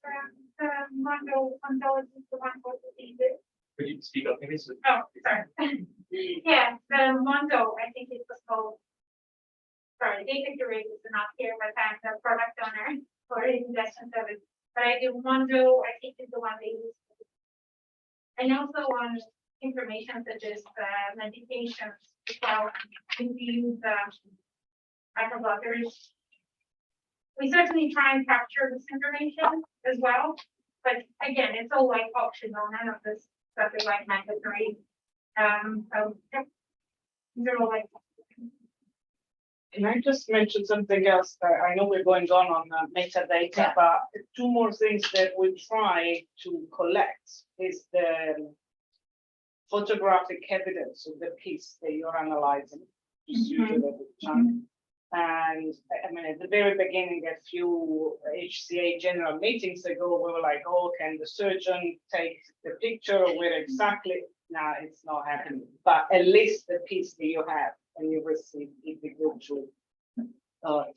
Mondo Ontology for one for the diseases? Could you speak up maybe? Oh, sorry. Yeah, the Mondo, I think it was called. Sorry, data curators are not here, but I'm the product owner for ingestion service. But I do Mondo, I think is the one they use. And also on information such as medications as well. If you use alpha blockers. We certainly try and capture this information as well, but again, it's all like optional. None of this stuff is like mandatory. So yeah, these are all like. Can I just mention something else? I know we're going on metadata, Yeah. but two more things that we try to collect is the photographic evidence of the piece that you're analyzing. Just use it as a chunk. And I mean, at the very beginning, a few HCA general meetings ago, we were like, oh, can the surgeon take the picture of where exactly? Nah, it's not happening. But at least the piece that you have and you receive, it'd be good to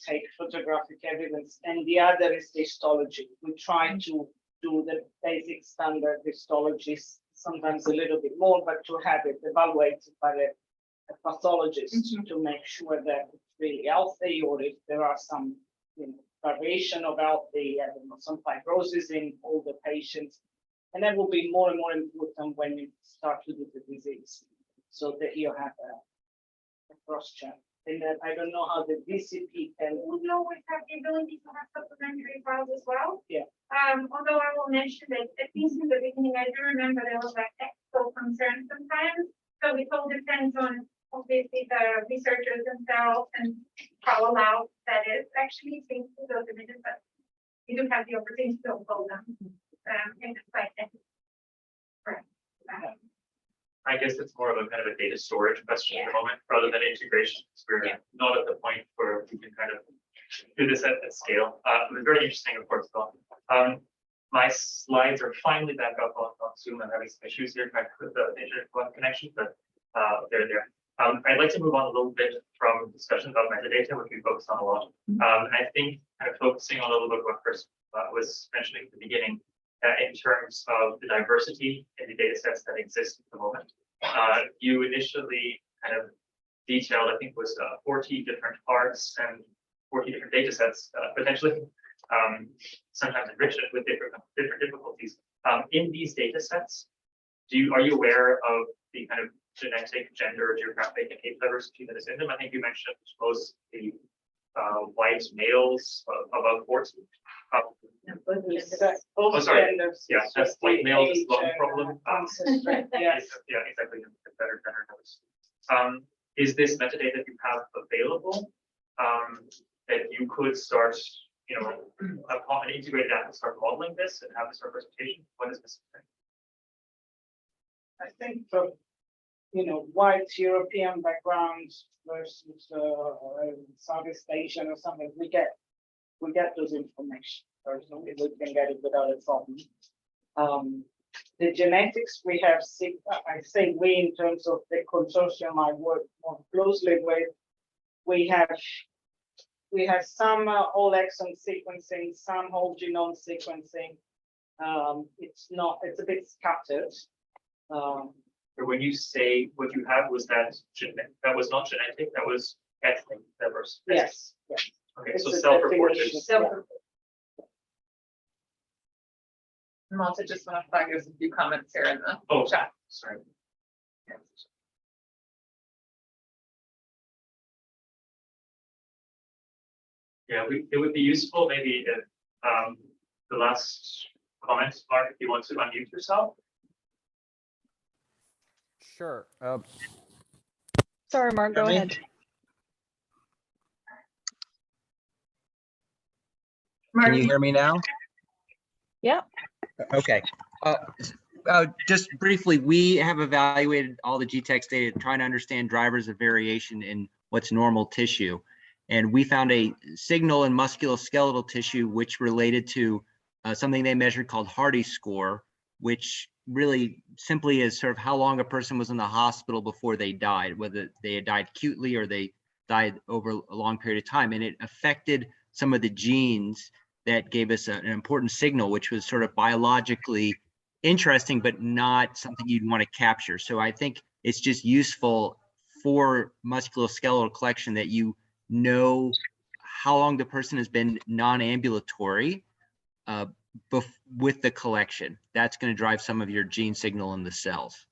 take photographic evidence. And the other is the histology. We try to do the basic standard histologies, sometimes a little bit more, but to have it evaluated by the pathologist to make sure that it's really healthy, or if there are some variation about the some fibrosis in all the patients. And that will be more and more important when you start to do the disease, so that you have a cross check. And then I don't know how the DCP can. We always have the ability to have supplementary files as well. Yeah. Although I will mention that at least in the beginning, I do remember there was like ethical concerns sometimes. So it all depends on obviously the researchers themselves and how allowed that is. Actually, things to those images, but you do have the opportunity to upload them. And it's quite right. I guess it's more of a kind of a data storage question at the moment, rather than integration. We're not at the point where we can kind of do this at scale. It was very interesting, of course, though. My slides are finally back up on Zoom. I'm having some issues here trying to put the internet connection, but they're there. I'd like to move on a little bit from discussion about metadata, which we focused on a lot. And I think kind of focusing on a little bit what Chris was mentioning at the beginning, in terms of the diversity in the data sets that exist at the moment. You initially kind of detailed, I think, was 40 different parts and 40 different data sets, potentially, sometimes enriched with different difficulties. In these data sets, are you aware of the kind of genetic, gender, geographic, and age diversity that is in them? I think you mentioned mostly white males above 40. Oh, sorry. Yeah, that's white males is one problem. Yes. Yeah, exactly. Better notice. Is this metadata you have available that you could start, upon an integrated app, start modeling this and have this representation? What is this? I think for white European backgrounds versus Southeast Asian or something, we get those information. Personally, we can get it without a problem. The genetics we have, I say we in terms of the consortium I work more closely with, we have some whole exome sequencing, some whole genome sequencing. It's a bit scattered. When you say what you have, was that was not genetic, that was ethnic diverse? Yes. Okay, It's so a self-reported. definition. Malta, just want to flag there's a few comments here in the chat. Sorry. Yeah, it would be useful maybe if the last comment, Mark, if you want to unmute yourself. Sure. Sorry, Mark, go ahead. Can you hear me now? Yeah. Okay. Just briefly, we have evaluated all the GTEx data, trying to understand drivers of variation in what's normal tissue. And we found a signal in musculoskeletal tissue, which related to something they measured called Hardy score, which really simply is sort of how long a person was in the hospital before they died, whether they had died acutely or they died over a long period of time. And it affected some of the genes that gave us an important signal, which was sort of biologically interesting, but not something you'd want to capture. So I think it's just useful for musculoskeletal collection that you know how long the person has been non-ambulatory with the collection. That's going to drive some of your gene signal in the cells.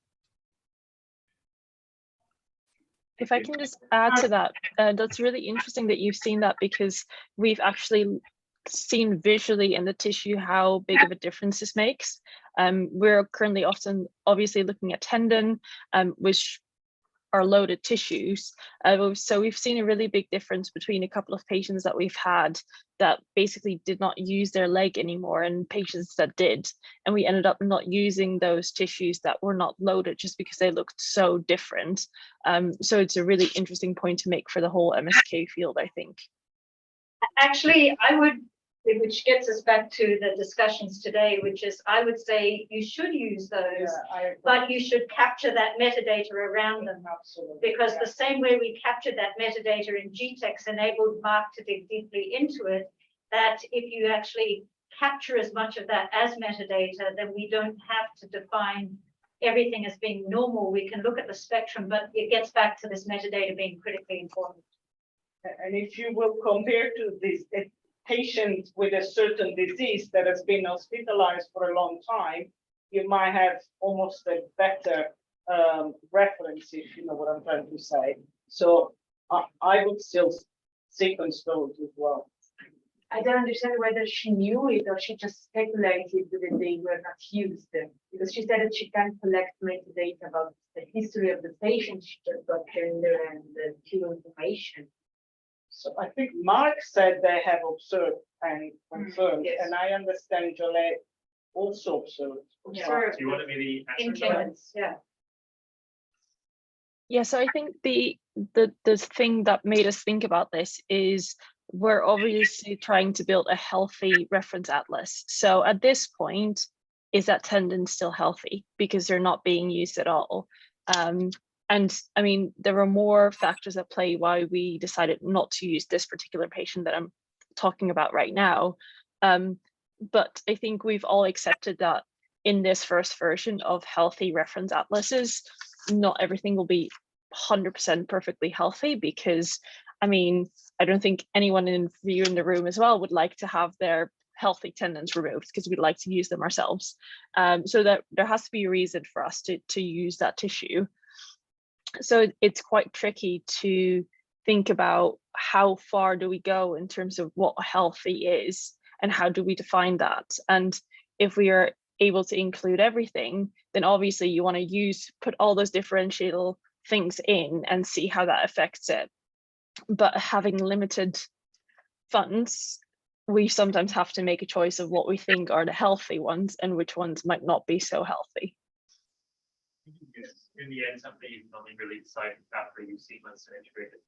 If I can just add to that, that's really interesting that you've seen that, because we've actually seen visually in the tissue how big of a difference this makes. We're currently obviously looking at tendon, which are loaded tissues. So we've seen a really big difference between a couple of patients that we've had that basically did not use their leg anymore and patients that did. And we ended up not using those tissues that were not loaded just because they looked so different. So it's a really interesting point to make for the whole MSK field, I think. Actually, which gets us back to the discussions today, which is, I would say you should use those, but you should capture that metadata around them. Absolutely. Because the same way we captured that metadata in GTEx enabled Mark to dig deeply into it, that if you actually capture as much of that as metadata, then we don't have to define everything as being normal. We can look at the spectrum, but it gets back to this metadata being critically important. And if you will compare to this, a patient with a certain disease that has been hospitalized for a long time, you might have almost a better reference, if you know what I'm trying to say. So I would still sequence those as well. I don't understand whether she knew it or she just speculated that they were not used, because she said that she can collect metadata about the history of the patient. She just got gender and the few information. So I think Mark said they have observed and confirmed, Yes. and I understand Jolie also observed. Sure. Do you want to maybe answer that? Influence, yeah. Yeah, so I think the thing that made us think about this is we're obviously trying to build a healthy reference atlas. So at this point, is that tendon still healthy? Because they're not being used at all. And I mean, there are more factors at play why we decided not to use this particular patient that I'm talking about right now. But I think we've all accepted that in this first version of healthy reference atlases, not everything will be 100% perfectly healthy, because I mean, I don't think anyone in the room as well would like to have their healthy tendons removed, because we'd like to use them ourselves. So that there has to be a reason for us to use that tissue. So it's quite tricky to think about how far do we go in terms of what healthy is and how do we define that. And if we are able to include everything, then obviously you want to put all those differential things in and see how that affects it. But having limited funds, we sometimes have to make a choice of what we think are the healthy ones and which ones might not be so healthy. In the end, something you can only really decide after you sequence and integrate it,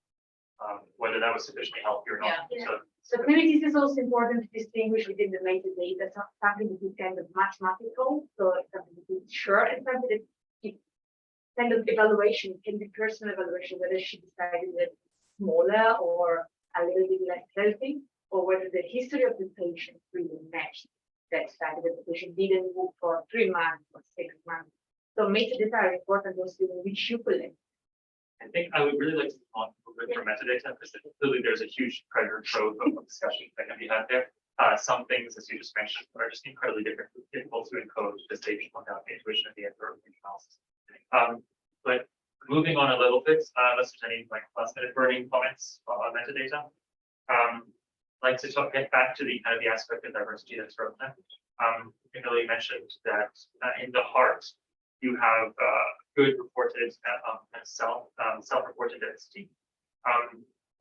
whether that was sufficiently healthy or not. Yeah. So Maybe this is also important to distinguish within the metadata, something that is kind of mathematical, so something that is sure, and something that is kind of evaluation, can be personal evaluation, whether she decided that smaller or a little bit less healthy, or whether the history of the patient really matched that fact that the patient didn't move for 3 months or 6 months. So metadata are important also in which you collect. I think I would really like to talk a bit for metadata, because clearly there's a huge treasure trove of discussion that can be had there. Some things, as you just mentioned, are just incredibly difficult to encode because they come down to the intuition of the algorithm analysis. But moving on a little bit, unless there's any like last-minute burning comments on metadata, like to get back to the kind of the aspect of diversity that's relevant. Kimberly mentioned that in the heart, you have good reported self-reported density,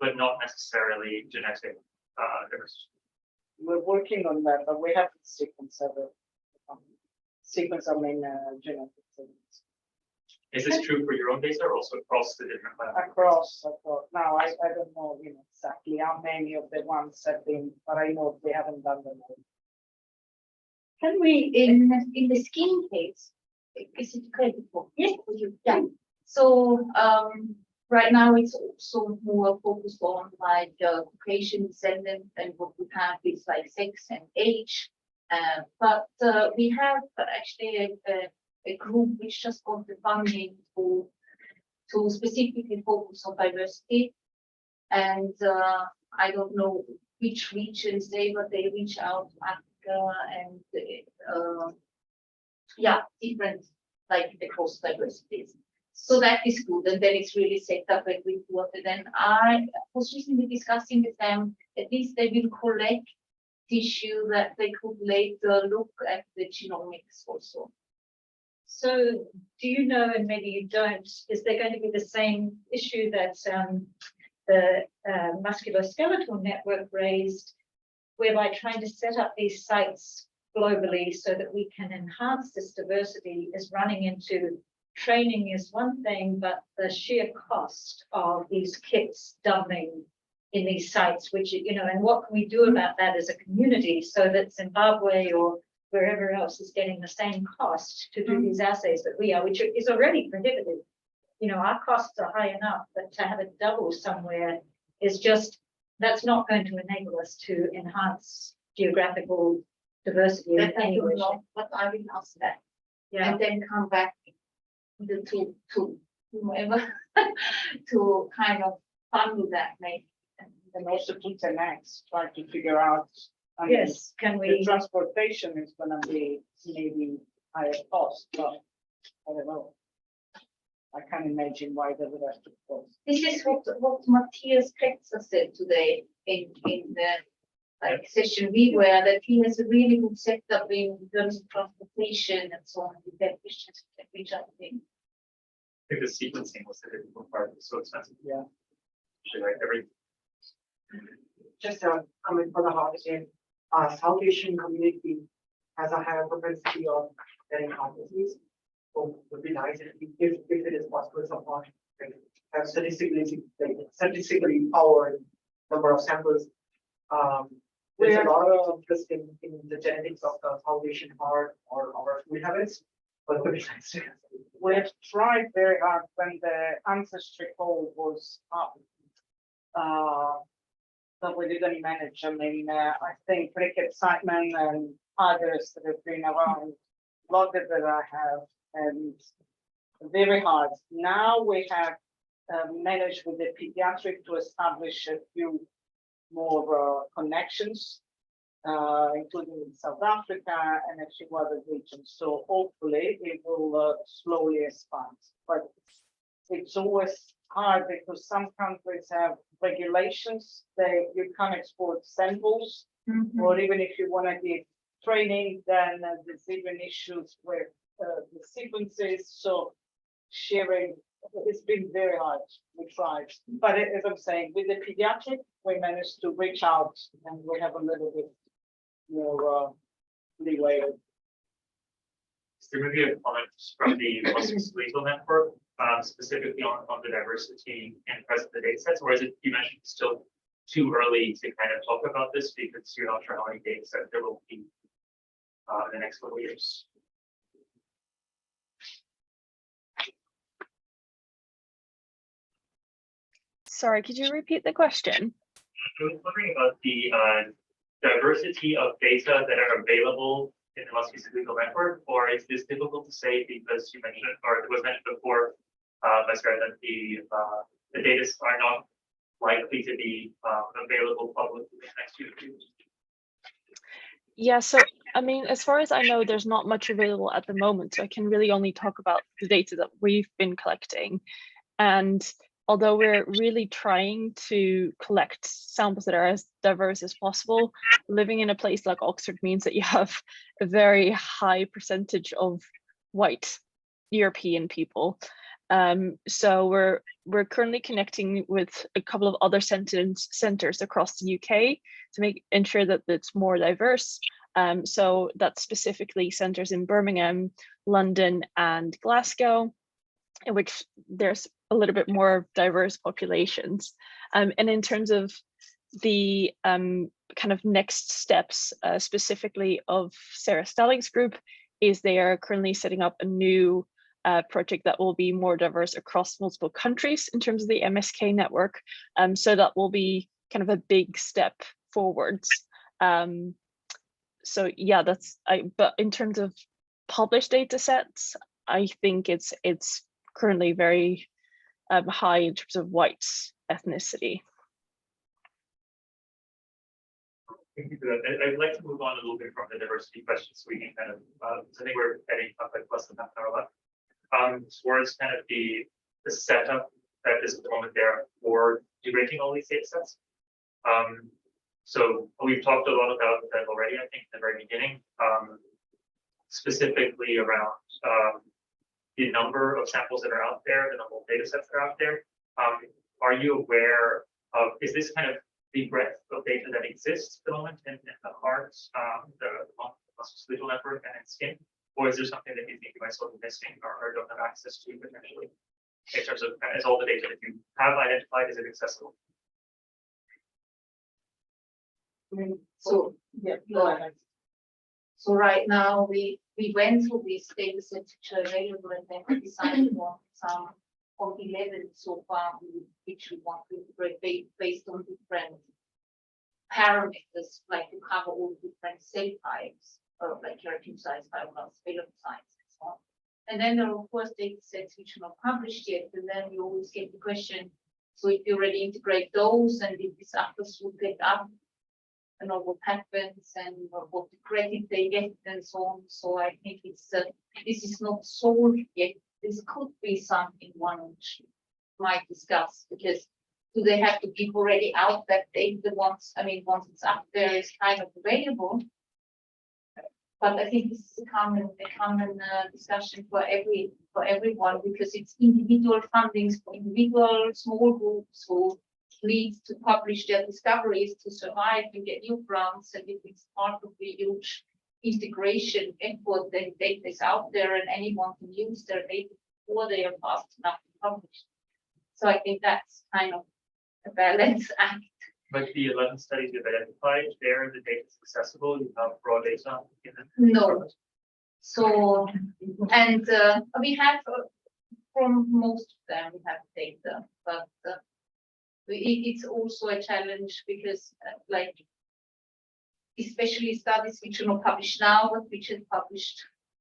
but not necessarily genetic diversity. We're working on that, but we have to sequence our main genetic signals. Is this true for your own data or also across the different labs? Across. Now I don't know, exactly how many of the ones have been, but I know they haven't done them all. Can we, in the skin case, is it credible? Yes, you've done. So right now it's also more focused on like Caucasian descendant, and what we have is like sex and age. But we have actually a group which just got the funding to specifically focus on diversity. And I don't know which regions but they reach out to Africa and yeah, different, like across diversities. So that is good, and then it's really set up and reported. And I was recently discussing with them, at least they will collect tissue that they could later look at the genomics also. So do you know, and maybe you don't, is there going to be the same issue that the Musculoskeletal Network raised, whereby trying to set up these sites globally so that we can enhance this diversity is running into training is one thing, but the sheer cost of these kits doubling in these sites, which, you know, and what can we do about that as a community so that Zimbabwe or wherever else is getting the same cost to do these assays that we are, which is already prohibitive. You know, our costs are high enough, but to have it double somewhere is just, that's not going to enable us to enhance geographical diversity in any way. But I will ask that. Yeah. And then come back to whoever to kind of fund that maybe. And also to 10x, try to figure out. I mean, Yes, can the we? transportation is gonna be maybe higher cost, but I don't know. I can't imagine why they would have to cost. This is what Matthias Kretzer said today in the like session we were, that he has a really good setup in terms of transportation and so on, with that which I think. I think the sequencing was the difficult part, it was so expensive. Yeah. Actually, like every. Just a comment for the heart again. South Asian community has a higher propensity of getting heart disease. So it would be nice if it is possible someone have statistically powered number of samples. There's a lot of interest in the genetics of the South Asian heart or our food habits, but it would be nice to. We've tried very hard when the ancestry poll was up. But we didn't manage. I mean, I think Cricket Simon and others that have been around longer than I have, and very hard. Now we have managed with the pediatric to establish a few more connections, including in South Africa and a few other regions. So hopefully it will slowly expand. But it's always hard because some countries have regulations that you can't export samples, or even if you want to give training, then there's even issues with the sequences. So sharing, it's been very hard. We tried, but as I'm saying, with the pediatric, we managed to reach out and we have a little bit more leeway. There may be a comment from the Musculoskeletal Network, specifically on the diversity and present the data sets, or is it, you mentioned it's still too early to kind of talk about this because you're not sure how many data sets there will be in the next couple of years? Sorry, could you repeat the question? I was wondering about the diversity of data that are available in the Musculoskeletal Network, or is this difficult to say because you mentioned, or it was mentioned before, by Sarah, that the data are not likely to be available publicly in the next few years? Yeah, so I mean, as far as I know, there's not much available at the moment, so I can really only talk about the data that we've been collecting. And although we're really trying to collect samples that are as diverse as possible, living in a place like Oxford means that you have a very high percentage of white European people. So we're currently connecting with a couple of other centers across the UK to ensure that it's more diverse. So that's specifically centers in Birmingham, London, and Glasgow, in which there's a little bit more diverse populations. And in terms of the kind of next steps, specifically of Sarah Stelling's group, is they are currently setting up a new project that will be more diverse across multiple countries in terms of the MSK network. So that will be kind of a big step forwards. So yeah, but in terms of published data sets, I think it's currently very high in terms of white ethnicity. Thank you for that. I'd like to move on a little bit from the diversity questions. So we can kind of, I think we're heading up at less than half an hour left. Towards kind of the setup that is at the moment there for integrating all these data sets. So we've talked a lot about that already, I think, at the very beginning, specifically around the number of samples that are out there, the number of data sets that are out there. Are you aware of, is this kind of the breadth of data that exists at the moment in the heart, the musculoskeletal network and in skin? Or is there something that you think you might sort of missing or don't have access to potentially? In terms of, is all the data that you have identified, is it accessible? So, Yeah, go ahead. so right now we went through these data sets which are available and then we decided on some of 11 so far, which we want to integrate based on different parameters, like to cover all different cell types, like keratinocytes, fibroblasts, phagocytes, and so on. And then there are of course data sets which are not published yet, and then you always get the question, so if you already integrate those and if these atlas will get up, you know what happens and what the credit they get and so on. So I think it's this is not solved yet. This could be something one might discuss, because do they have to give already out that data once? I mean, once it's up there, it's kind of available. But I think this is a common discussion for everyone, because it's individual fundings for individual small groups who need to publish their discoveries to survive and get new grants. And if it's part of the huge integration effort, then data is out there and anyone can use their data before they are fast enough to publish. So I think that's kind of a balance act. But the 11 studies you've identified, there the data is accessible, you have raw data in them? No. So, and we have from most of them we have data, but it's also a challenge because like especially studies which are not published now, but which are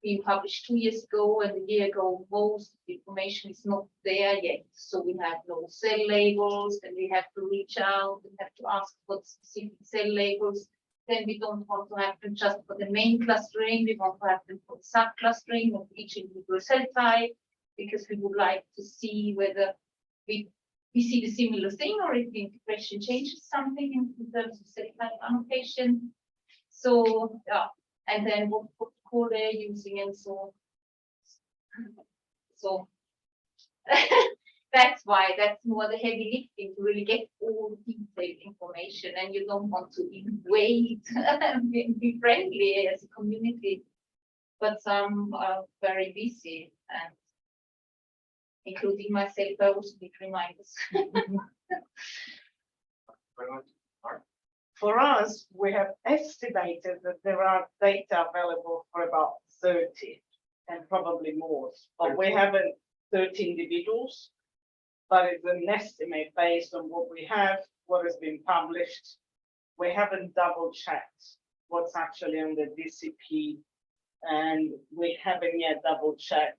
being published 2 years ago and a year ago, most information is not there yet. So we have no cell labels, and we have to reach out and have to ask for specific cell labels. Then we don't want to have them just for the main clustering, we want to have them for the sub-clustering of each individual cell type, because we would like to see whether we see the similar thing or if the integration changes something in terms of cell type annotation. So yeah, and then what code they're using and so on. So that's why that's more the heavy lifting to really get all the detailed information, and you don't want to wait and be friendly as a community. But some are very busy, and including myself, I also need reminders. For us, we have estimated that there are data available for about 30 and probably more, but we haven't 30 individuals, but it's an estimate based on what we have, what has been published. We haven't double checked what's actually on the DCP, and we haven't yet double checked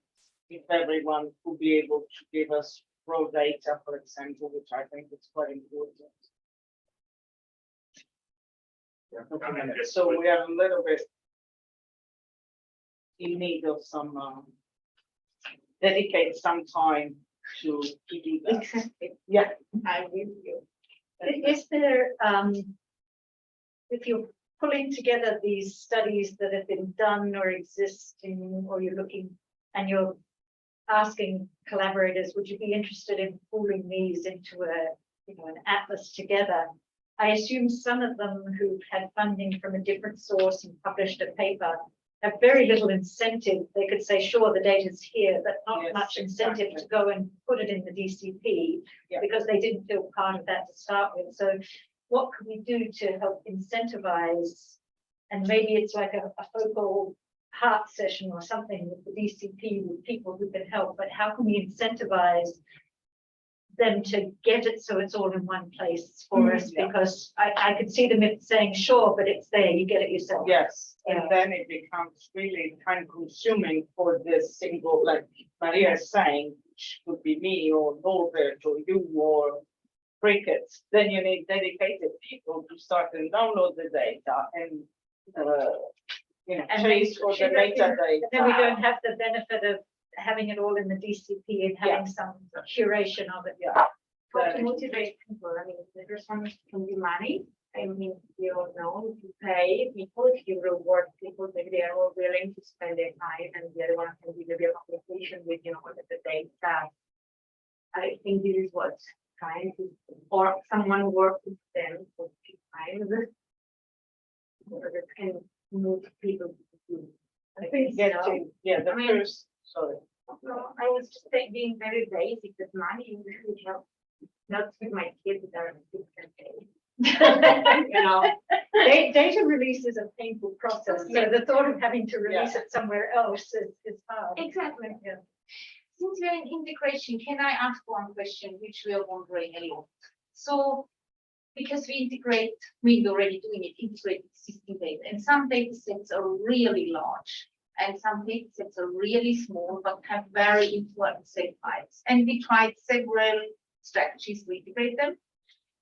if everyone will be able to give us raw data, for example, which I think is quite important. Yeah. So we are a little bit in need of some dedicate some time to do that. Exactly. Yeah. I agree with you. Is there, if you're pulling together these studies that have been done or existing, or you're looking and you're asking collaborators, would you be interested in pooling these into an atlas together? I assume some of them who've had funding from a different source and published a paper have very little incentive. They could say, sure, the data's here, but not Yes, much incentive exactly. to go and put it in the DCP because they didn't feel part of that to start with. So what can we do to help incentivize? And maybe it's like a focal heart session or something with the DCP with people who can help, but how can we incentivize them to get it so it's all in one place for us? Yeah. Because I could see them saying, sure, but it's there, you get it yourself. Yes, Yeah. and then it becomes really time consuming for this single, like Maria is saying, which could be me or Norbert or you or Crickets. Then you need dedicated people to start and download the data and, And chase for the metadata. Then we don't have the benefit of having it all in the DCP and having some curation of it. Yeah. How to motivate people? I mean, the first one can be money. I mean, you all know, if you pay people, if you reward people, maybe they are more willing to spend their time, and the other one can be maybe a compensation with, the data. I think this is what trying to, or someone work with them for time that can move people to do. I think getting, the I mean- first, sorry. No, I was just saying, being very basic, that money really helps, not with my kids that are Data release is a painful process, so the thought of having to release it somewhere else is hard. Exactly. Yeah. Since we're in integration, can I ask one question which we are wondering a lot? So, because we integrate, we're already doing it, integrate existing data, and some data sets are really large, and some data sets are really small, but have very important set types. And we tried several strategies to integrate them.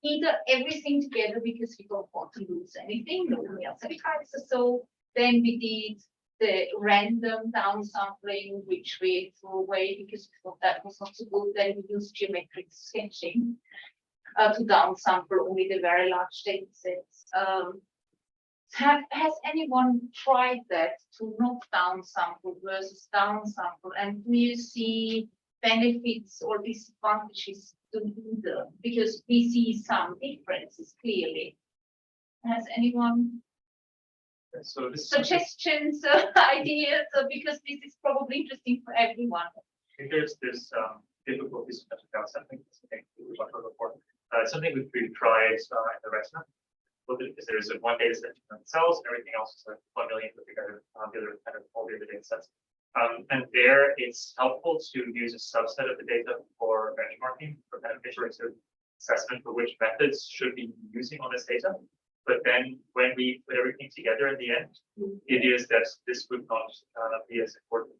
Either everything together because we don't want to lose anything, nobody else types. So then we did the random downsampling, which we threw away because we thought that was not so good. Then we used geometric sketching to downsample only the very large data sets. Has anyone tried that, to not downsample versus downsample? And do you see benefits or disadvantages to either? Because we see some differences clearly. Has anyone So this suggestions, ideas? Because this is probably interesting for everyone. there's difficulties with something we talked about before. Something we've tried in the retina. Because there's one data set in cells, everything else is like 1 million put together, the other kind of all the other data sets. And there it's helpful to use a subset of the data for benchmarking, for kind of iterative assessment for which methods should be using on this data. But then when we put everything together in the end, it is that this would not be as important.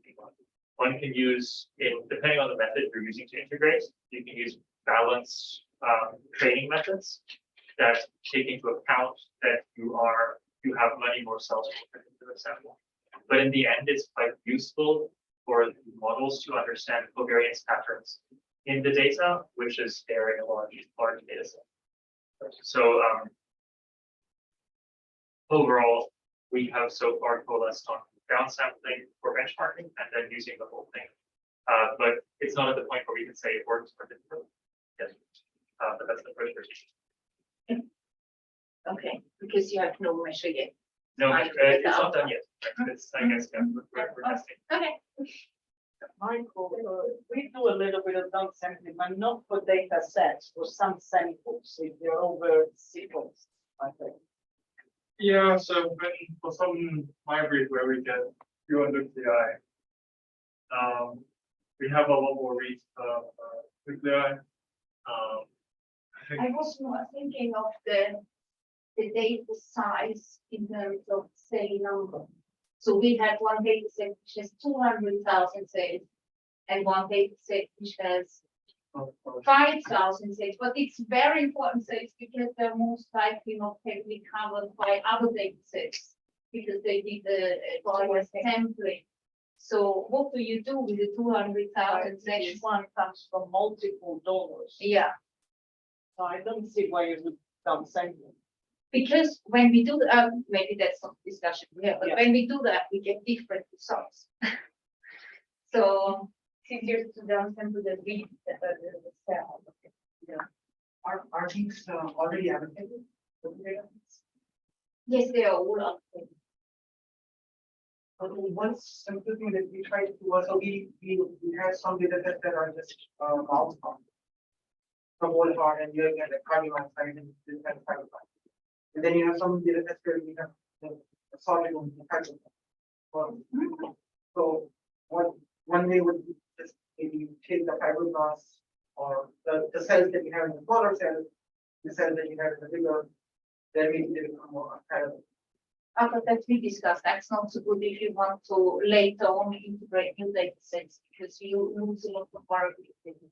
One can use, depending on the method you're using to integrate, you can use balanced training methods that take into account that you have many more cells into the sample. But in the end, it's quite useful for the models to understand covariance patterns in the data, which is very large data set. So overall, we have so far coalesced on downsampling for benchmarking and then using the whole thing. But it's not at the point where we can say it works or didn't work. Yes. But that's the first version. Okay, because you have no measure yet. No, Right, it's not done yet. It's, I guess, we're testing. Okay. Michael, we do a little bit of downsampling, but not for data sets, for some samples, if they're over sequence, I think. Yeah, so for some libraries where we get few hundred CI, we have a lot more reach nuclei. I was more thinking of the data size in terms of cell number. So we have one data set which has 200,000 cells and one data set which has 5,000 cells, but it's very important cells because they're most likely not heavily covered by other data sets because they did the sampling. So what do you do with the 200,000 cells? Each one comes from multiple donors. Yeah. So I don't see why you would downsample. Because when we do, maybe that's not discussion here, but when we do that, we get different results. So It's easier to downsample the read the cell. Are these already allocated? yes, they are all up. One simple thing that we try to do also, we have some data sets that are just mouse count. From all part and you get a cardiac side and this kind of side. And then you have some data sets where we have the solid on the So one way would be just maybe take the fibroblasts or the cells that you have in the smaller cells, the cells that you have in the bigger, then maybe they become more parallel. But that we discussed, that's not so good if you want to later on integrate new data sets because you lose a lot of variability.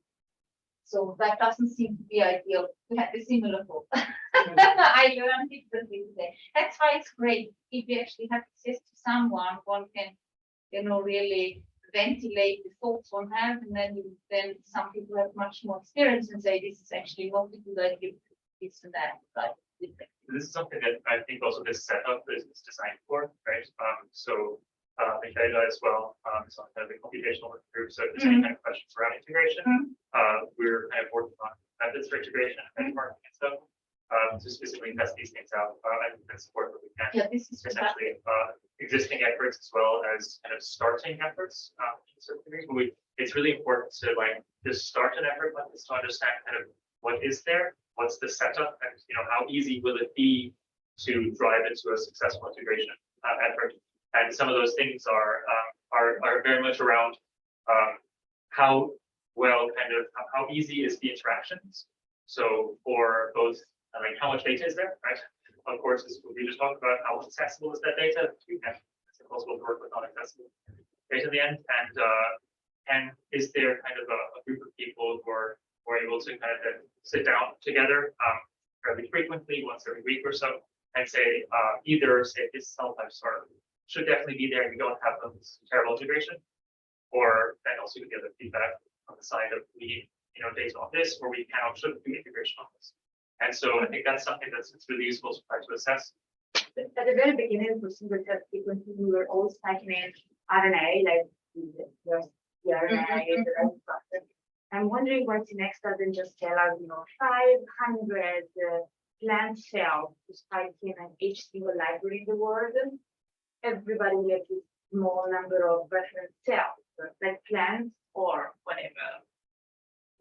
So that doesn't seem to be ideal. We had a similar thought. I learned it today. That's why it's great if you actually have access to someone, one can, really ventilate the thoughts one have, and then some people have much more experience and say this is actually not a good idea, this and that. But this is something that I think also this setup is designed for, right? So Metadata as well, so kind of the computational group. So if there's any kind of questions around integration, we're kind of working on methods for integration and benchmarking and stuff. To specifically test these things out and support what we can. yeah, this is Essentially existing efforts as well as kind of starting efforts in certain degrees. But it's really important to just start an effort like this to understand kind of what is there, what's the setup, and how easy will it be to drive into a successful integration effort. And some of those things are very much around how well how easy is the interactions. So for both, how much data is there, right? Of course, we just talked about how accessible is that data. It's impossible to work with non-accessible data in the end. And is there kind of a group of people who are able to kind of sit down together fairly frequently, once every week or so, and say either say this cell types should definitely be there. We don't have this terrible integration, or then also get the feedback on the side of we data on this, or we can or should do integration on this. And so I think that's something that's really useful to try to assess. At the very beginning, for single cell sequencing, we were always typing in RNA, like the RNA, the right structure. I'm wondering why Tinex doesn't just tell us, 500 plant cells to type in each single library in the world. Everybody gets a small number of reference cells, like plants or whatever.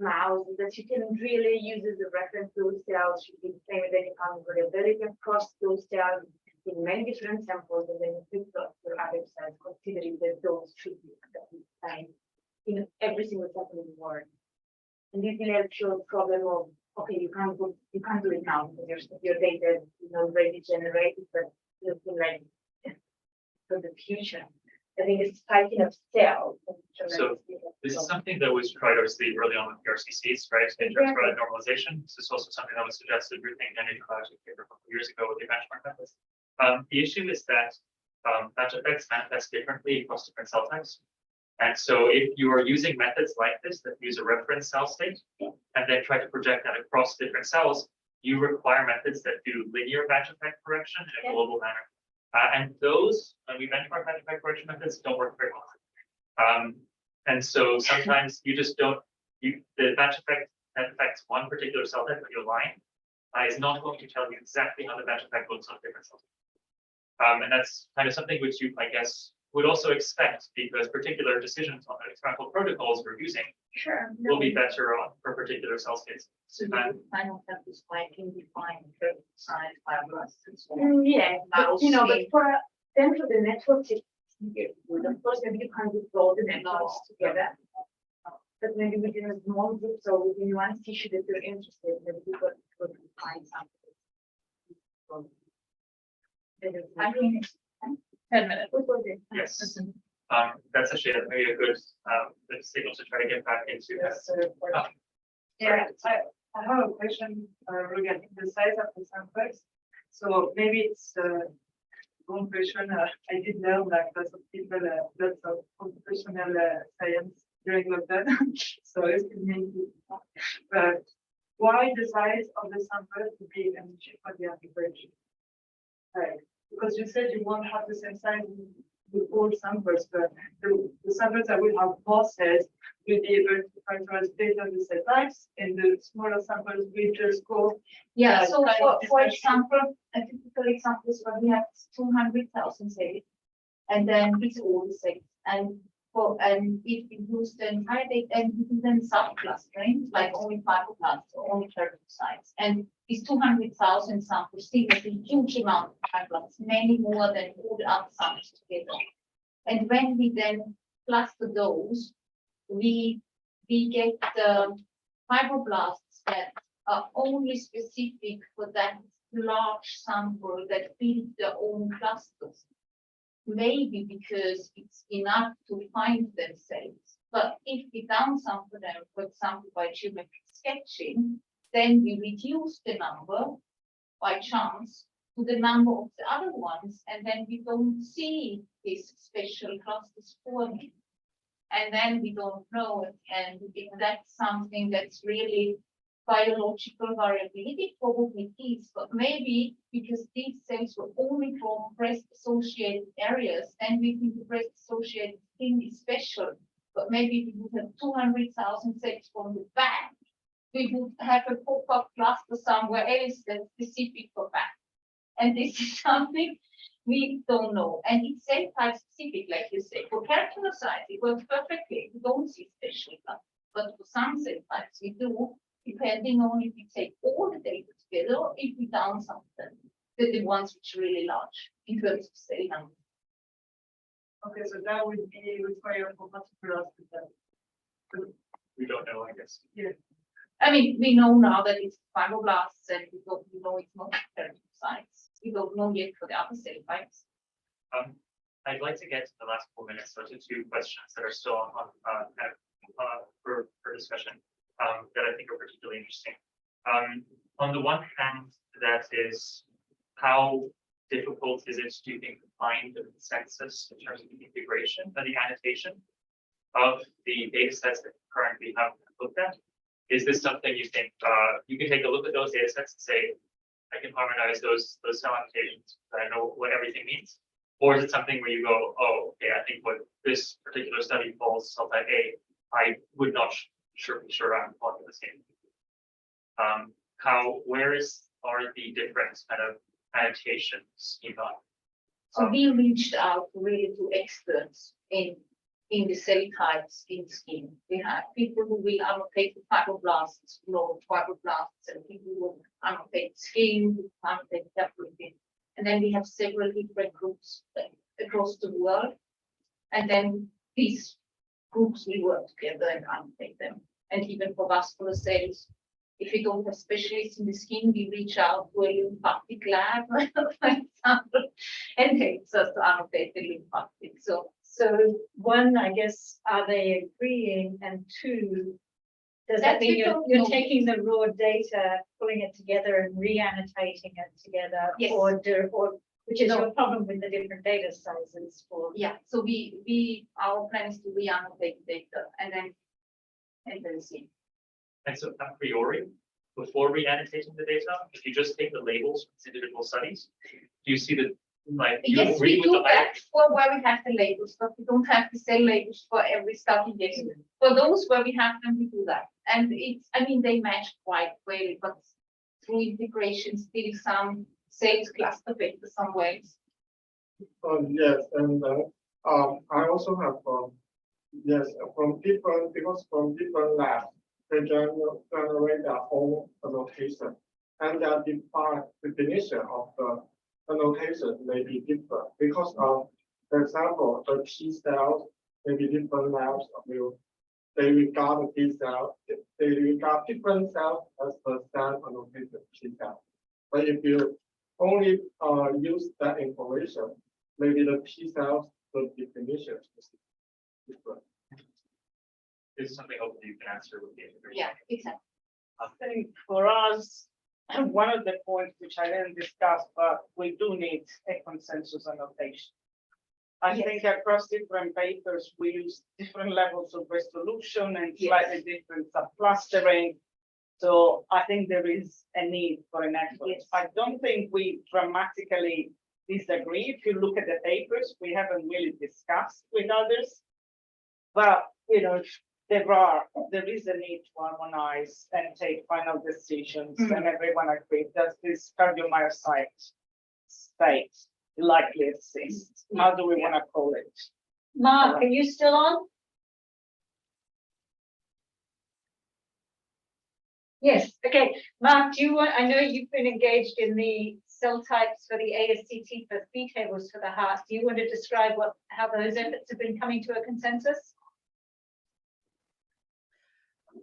Mouse that you can really use as a reference. Those cells should be the same, and then you can variability across those cells in many different samples, and then you pick up your other cells, considering that those should be the same in every single sample in the world. And this will help show the problem of you can't do it now because your data is already generated, but looking like for the future. I think it's spiking of cells. So this is something that was tried obviously early on with PRCCs, right? In terms of normalization. This is also something that was suggested within any biology paper a couple of years ago with the benchmark methods. The issue is that batch effects manifest differently across different cell types. And so if you are using methods like this that use a reference cell state and then try to project that across different cells, you require methods that do linear batch effect correction in a global manner. And those, when we benchmark batch effect correction methods, don't work very well. And so sometimes you just don't, the batch effect that affects one particular cell type of your line is not going to tell you exactly how the batch effect looks on different cells. And that's kind of something which you, I guess, would also expect, because particular decisions on the experimental protocols we're using will be better on for particular cell space. So I don't have this can define size fibroblasts. Yeah, but for the network, of course, maybe you can't do all the networks together. But maybe within a small group, so within one tissue that you're interested, maybe you could find something. I mean, 10 minutes. Yes. That's actually maybe a good signal to try to get back into that. Yeah, I have a question regarding the size of the samples. So maybe it's one question. I did learn lots of people, lots of computational science during lockdown. So it's maybe, but why the size of the sample to be an issue for the application? Right. Because you said you won't have the same size with all samples, but the samples that will have more cells will be able to factorize based on the cell types, and the smaller samples will just go. Yeah, so for example, a typical example is when we have 200,000 cells, and then it's all the same. And if you use the entire data and you do then subclustering, like only fibroblasts or only keratinocytes, and these 200,000 samples still has a huge amount of fibroblasts, many more than all the other samples together. And when we then cluster those, we get the fibroblasts that are only specific for that large sample that build their own clusters. Maybe because it's enough to find themselves. But if we downsample them, for example, by geometric sketching, then we reduce the number by chance to the number of the other ones, and then we don't see these special clusters forming. And then we don't know, and if that's something that's really biological variability, probably is, but maybe because these cells were only from breast-associated areas, and we think the breast-associated thing is special, but maybe if we would have 200,000 cells from the back, we would have a pop-up cluster somewhere else that's specific for back. And this is something we don't know. And it's cell type specific, like you say. For keratinocytes, it works perfectly. We don't see special clusters. But for some cell types, we do, depending on if we take all the data together or if we downsample them, the ones which are really large in terms of cell number. Okay, so that would be required for musculoskeletal. We don't know, I guess. I mean, we know now that it's fibroblasts, and we know it's not keratinocytes. We don't know yet for the other cell types. I'd like to get to the last 4 minutes, so to 2 questions that are still on for discussion that I think are particularly interesting. On the one hand, that is, how difficult is it, do you think, to find the consensus in terms of the integration and the annotation of the data sets that you currently have looked at? Is this something you think you can take a look at those data sets and say, I can harmonize those cell annotations, I know what everything means? Or is it something where you go, oh, okay, I think what this particular study calls cell type A, I would not be sure I'm talking the same. Where are the different kind of annotation schema? So we reached out really to experts in the cell types in skin. We have people who will annotate the fibroblasts, fibroblasts, and people who will annotate skin, annotate everything. And then we have several different groups across the world. And then these groups will work together and annotate them. And even for vascular cells, if we don't have specialists in the skin, we reach out to a lymphatic lab, for example, and helps us to annotate the lymphatic. So one, I guess, are they agreeing? And two, does that mean you're taking the raw data, pulling it together and re-annotating it together? Yes. Or which is your problem with the different data sizes for? Yeah, so our plan is to re-annotate data and then see. And so a priori, before re-annotating the data, if you just take the labels from individual studies, do you see that? Yes, we do that for where we have the labels, but we don't have the cell labels for every study yet. For those where we have them, we do that. And they match quite well, but through integration, still some cells cluster better some ways. Yes, and I also have from different labs, they generate their own annotation, and their definition of the annotation may be different because for example, the T cells, maybe different labs they regard the T cell, they regard different cells as the cell annotated T cell. But if you only use that information, maybe the T cells, the definition is different. This is something hopefully you can answer with the integration. Yeah, exactly. I think for us, one of the points which I didn't discuss, but we do need a consensus annotation. I think across different papers, we use different levels of resolution and slightly different subclustering. So I think there is a need for an effort. I don't think we dramatically disagree. If you look at the papers, we haven't really discussed with others. But there is a need to harmonize and take final decisions, and everyone agrees that this cardiomyocyte state likely exists. How do we want to call it? Mark, are you still on? Yes, okay. Mark, do you want, I know you've been engaged in the cell types for the ASCT for fee tables for the heart. Do you want to describe how those efforts have been coming to a consensus?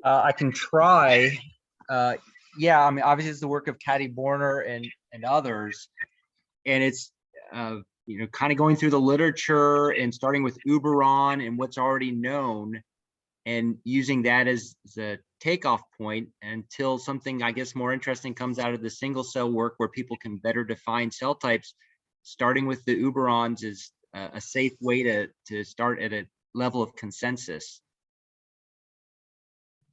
I can try. Yeah, I mean, obviously it's the work of Katty Borner and others, and it's kind of going through the literature and starting with Uberon and what's already known, and using that as the takeoff point until something, I guess, more interesting comes out of the single cell work where people can better define cell types. Starting with the Uberons is a safe way to start at a level of consensus.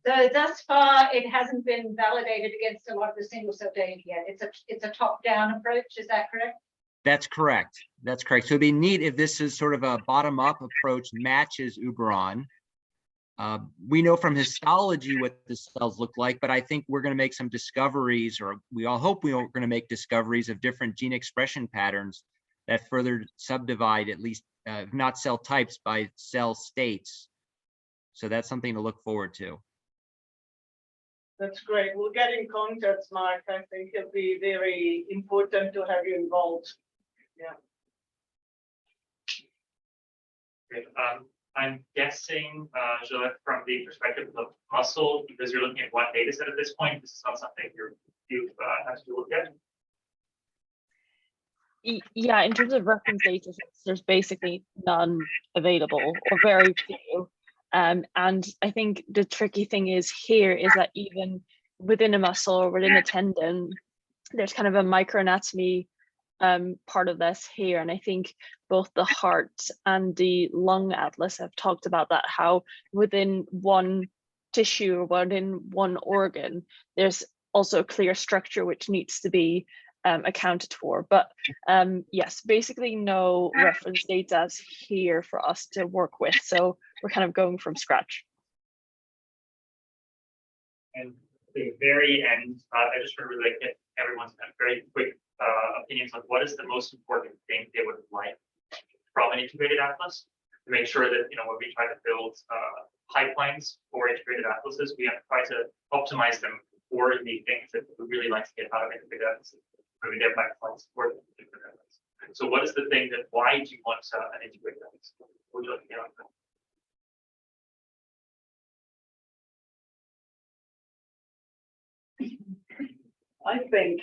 So thus far, it hasn't been validated against a lot of the single cell data yet. It's a top-down approach, is that correct? That's correct. That's correct. So it'd be neat if this is sort of a bottom-up approach matches Uberon. We know from histology what the cells look like, but I think we're going to make some discoveries, or we all hope we're going to make discoveries of different gene expression patterns that further subdivide, at least if not cell types, by cell states. So that's something to look forward to. That's great. We'll get in contact, Mark. I think it'll be very important to have you involved. Yeah. Great. I'm guessing, Gillette, from the perspective of muscle, because you're looking at one data set at this point, this is not something you've had to look at. Yeah, in terms of reference data sets, there's basically none available or very few. And I think the tricky thing is that even within a muscle or within a tendon, there's kind of a microanatomy part of this here. And I think both the heart and the lung atlas have talked about that, how within one tissue or within one organ, there's also a clear structure which needs to be accounted for. But yes, basically no reference data here for us to work with. So we're kind of going from scratch. And at the very end, I just want to really get everyone's very quick opinions on what is the most important thing they would like from an integrated atlas to make sure that, when we try to build pipelines for integrated atlases, we have to try to optimize them for the things that we really like to get out of integrated atlases. Maybe their pipelines for the integrated atlas. So what is the thing that, why do you want an integrated atlas? What would you like to get out of that? I think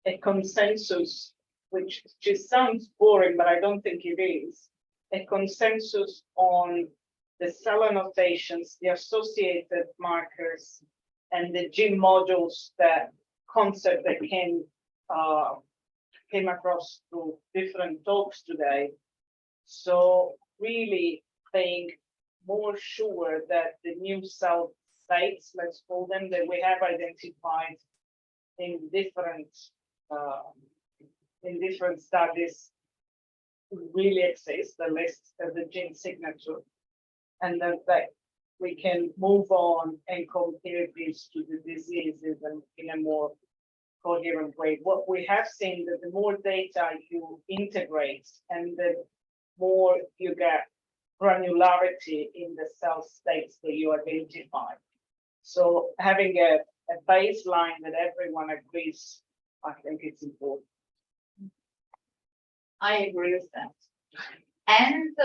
a consensus, which just sounds boring, but I don't think it is, a consensus on the cell annotations, the associated markers, and the gene modules, that concept that came across through different talks today. So really being more sure that the new cell states, let's call them, that we have identified in different studies really exist, the list of the gene signature, and that we can move on and compare this to the diseases in a more coherent way. What we have seen that the more data you integrate and the more you get granularity in the cell states that you identify. So having a baseline that everyone agrees, I think it's important. I agree with that. And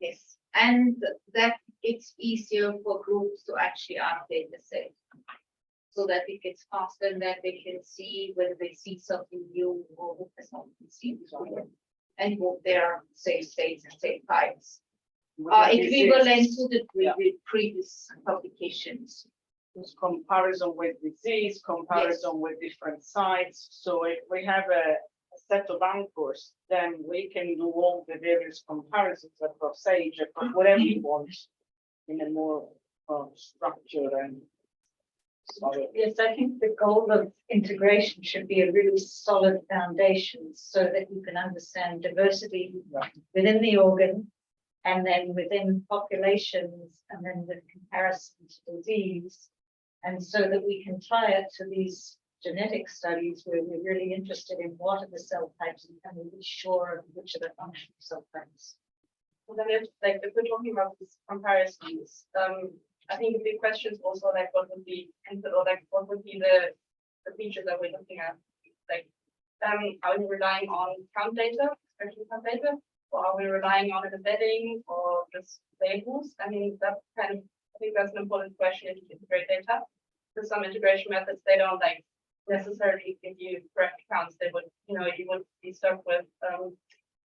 yes, and that it's easier for groups to actually update the set, so that it gets faster and that they can see whether they see something new or what has not been seen before, and what their safe states and safe types. Equivalent to the previous publications. There's comparison with disease, comparison with different sites. So if we have a set of anchors, then we can do all the various comparisons across age, across whatever you want, in a more structured and solid. Yes, I think the goal of integration should be a really solid foundation so that you can understand diversity within the organ, and then within populations, and then with comparison to disease. And so that we can tie it to these genetic studies where we're really interested in what are the cell types and can we be sure of which are the functional cell types. Well, then if we're talking about these comparisons, I think the big question is also like what would be the features that we're looking at? Like, are we relying on count data, expression count data, or are we relying on an embedding or just labels? I mean, that kind of, I think that's an important question if you integrate data. For some integration methods, they don't like necessarily give you correct counts. They would, you would be stuck with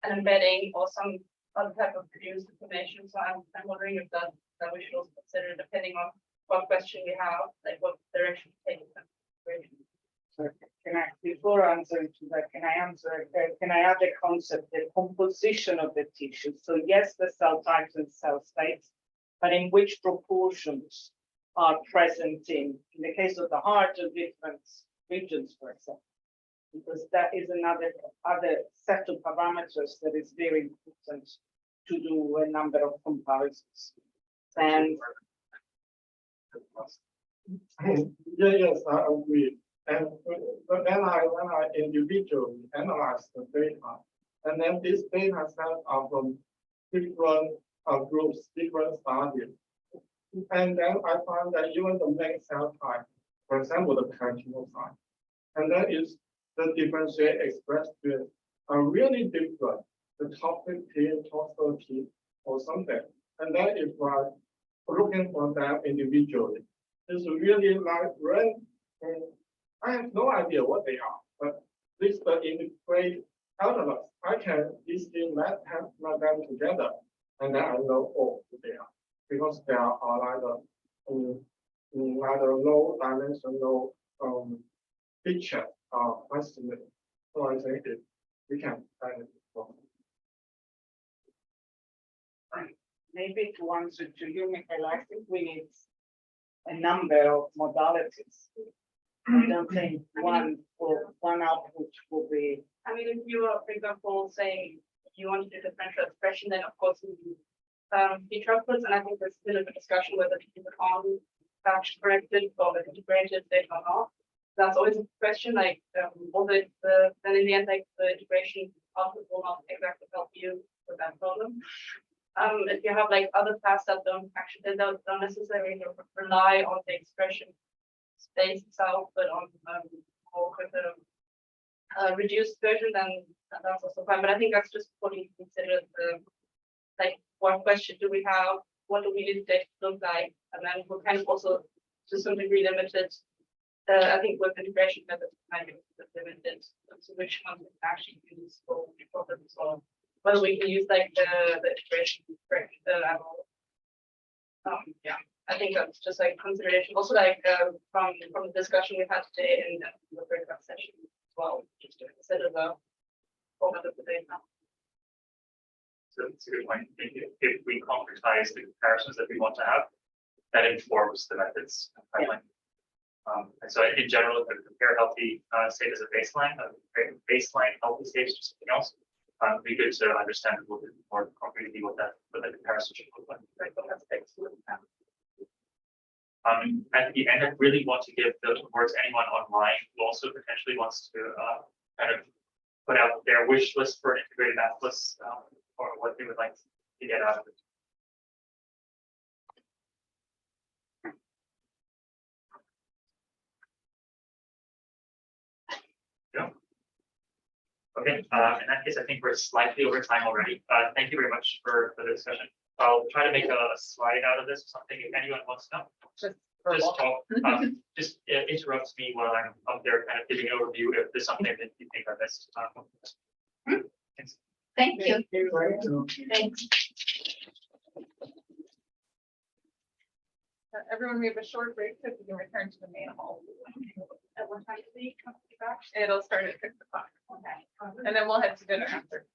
an embedding or some other type of produced information. So I'm wondering if that we should also consider depending on what question we have, like what direction to take. So before answering to that, can I add a concept, the composition of the tissue? So yes, the cell types and cell states, but in which proportions are present in the case of the heart or different regions, for example, because that is another set of parameters that is very important to do a number of comparisons. And yes, I agree. And when I individually analyze the data, and then this data set are from different groups, different studies. And then I found that even the main cell type, for example, the keratinocyte, and then is the differentiate expressed with are really different. The top 15, top 30, or something. And then if I looking for them individually, it's really like when I have no idea what they are, but this the integrate elements, I can easily let them together, and then I know who they are, because they are either low dimensional feature estimate. So I think we can benefit from. maybe to answer to you, Michael, I think we need a number of modalities. I don't think one output will be. I mean, if you are, for example, saying you want to do differential expression, then of course you feature outputs, and I think there's a bit of a discussion whether to keep it on batch corrected or the integrated data or not. That's always a question, like then in the end, like the integration output will not exactly help you with that problem. If you have like other paths that don't necessarily rely on the expression space itself, but on more sort of reduced version, then that's also fine. But I think that's just what you consider like what question do we have, what do we need the data to look like, and then we're kind of also to some degree limited. I think with integration methods kind of limited to which ones we can actually use for problems, or whether we can use like the integration level. Yeah, I think that's just like consideration. Also, like from the discussion we've had today in the breakout session as well, just to consider the format of the data. So it's a good point. If we concretize the comparisons that we want to have, that informs the methods pipeline. And so in general, if we compare healthy state as a baseline, baseline healthy state to something else, it'd be good to understand a little bit more concretely what that comparison should look like. Right? What that takes to look at. At the end, I really want to give the words anyone online who also potentially wants to kind of put out their wish list for an integrated atlas or what they would like to get out of it. Yeah. Okay. In that case, I think we're slightly over time already. Thank you very much for the discussion. I'll try to make a slide out of this or something if anyone wants to know. Just talk. Just interrupt me while I'm up there kind of giving an overview if there's something that you think I missed. Thanks. Thank you. Thanks. Everyone, we have a short break so we can return to the main hall. At what time do we come back? It'll start at 6 o'clock. Okay. And then we'll head to dinner after.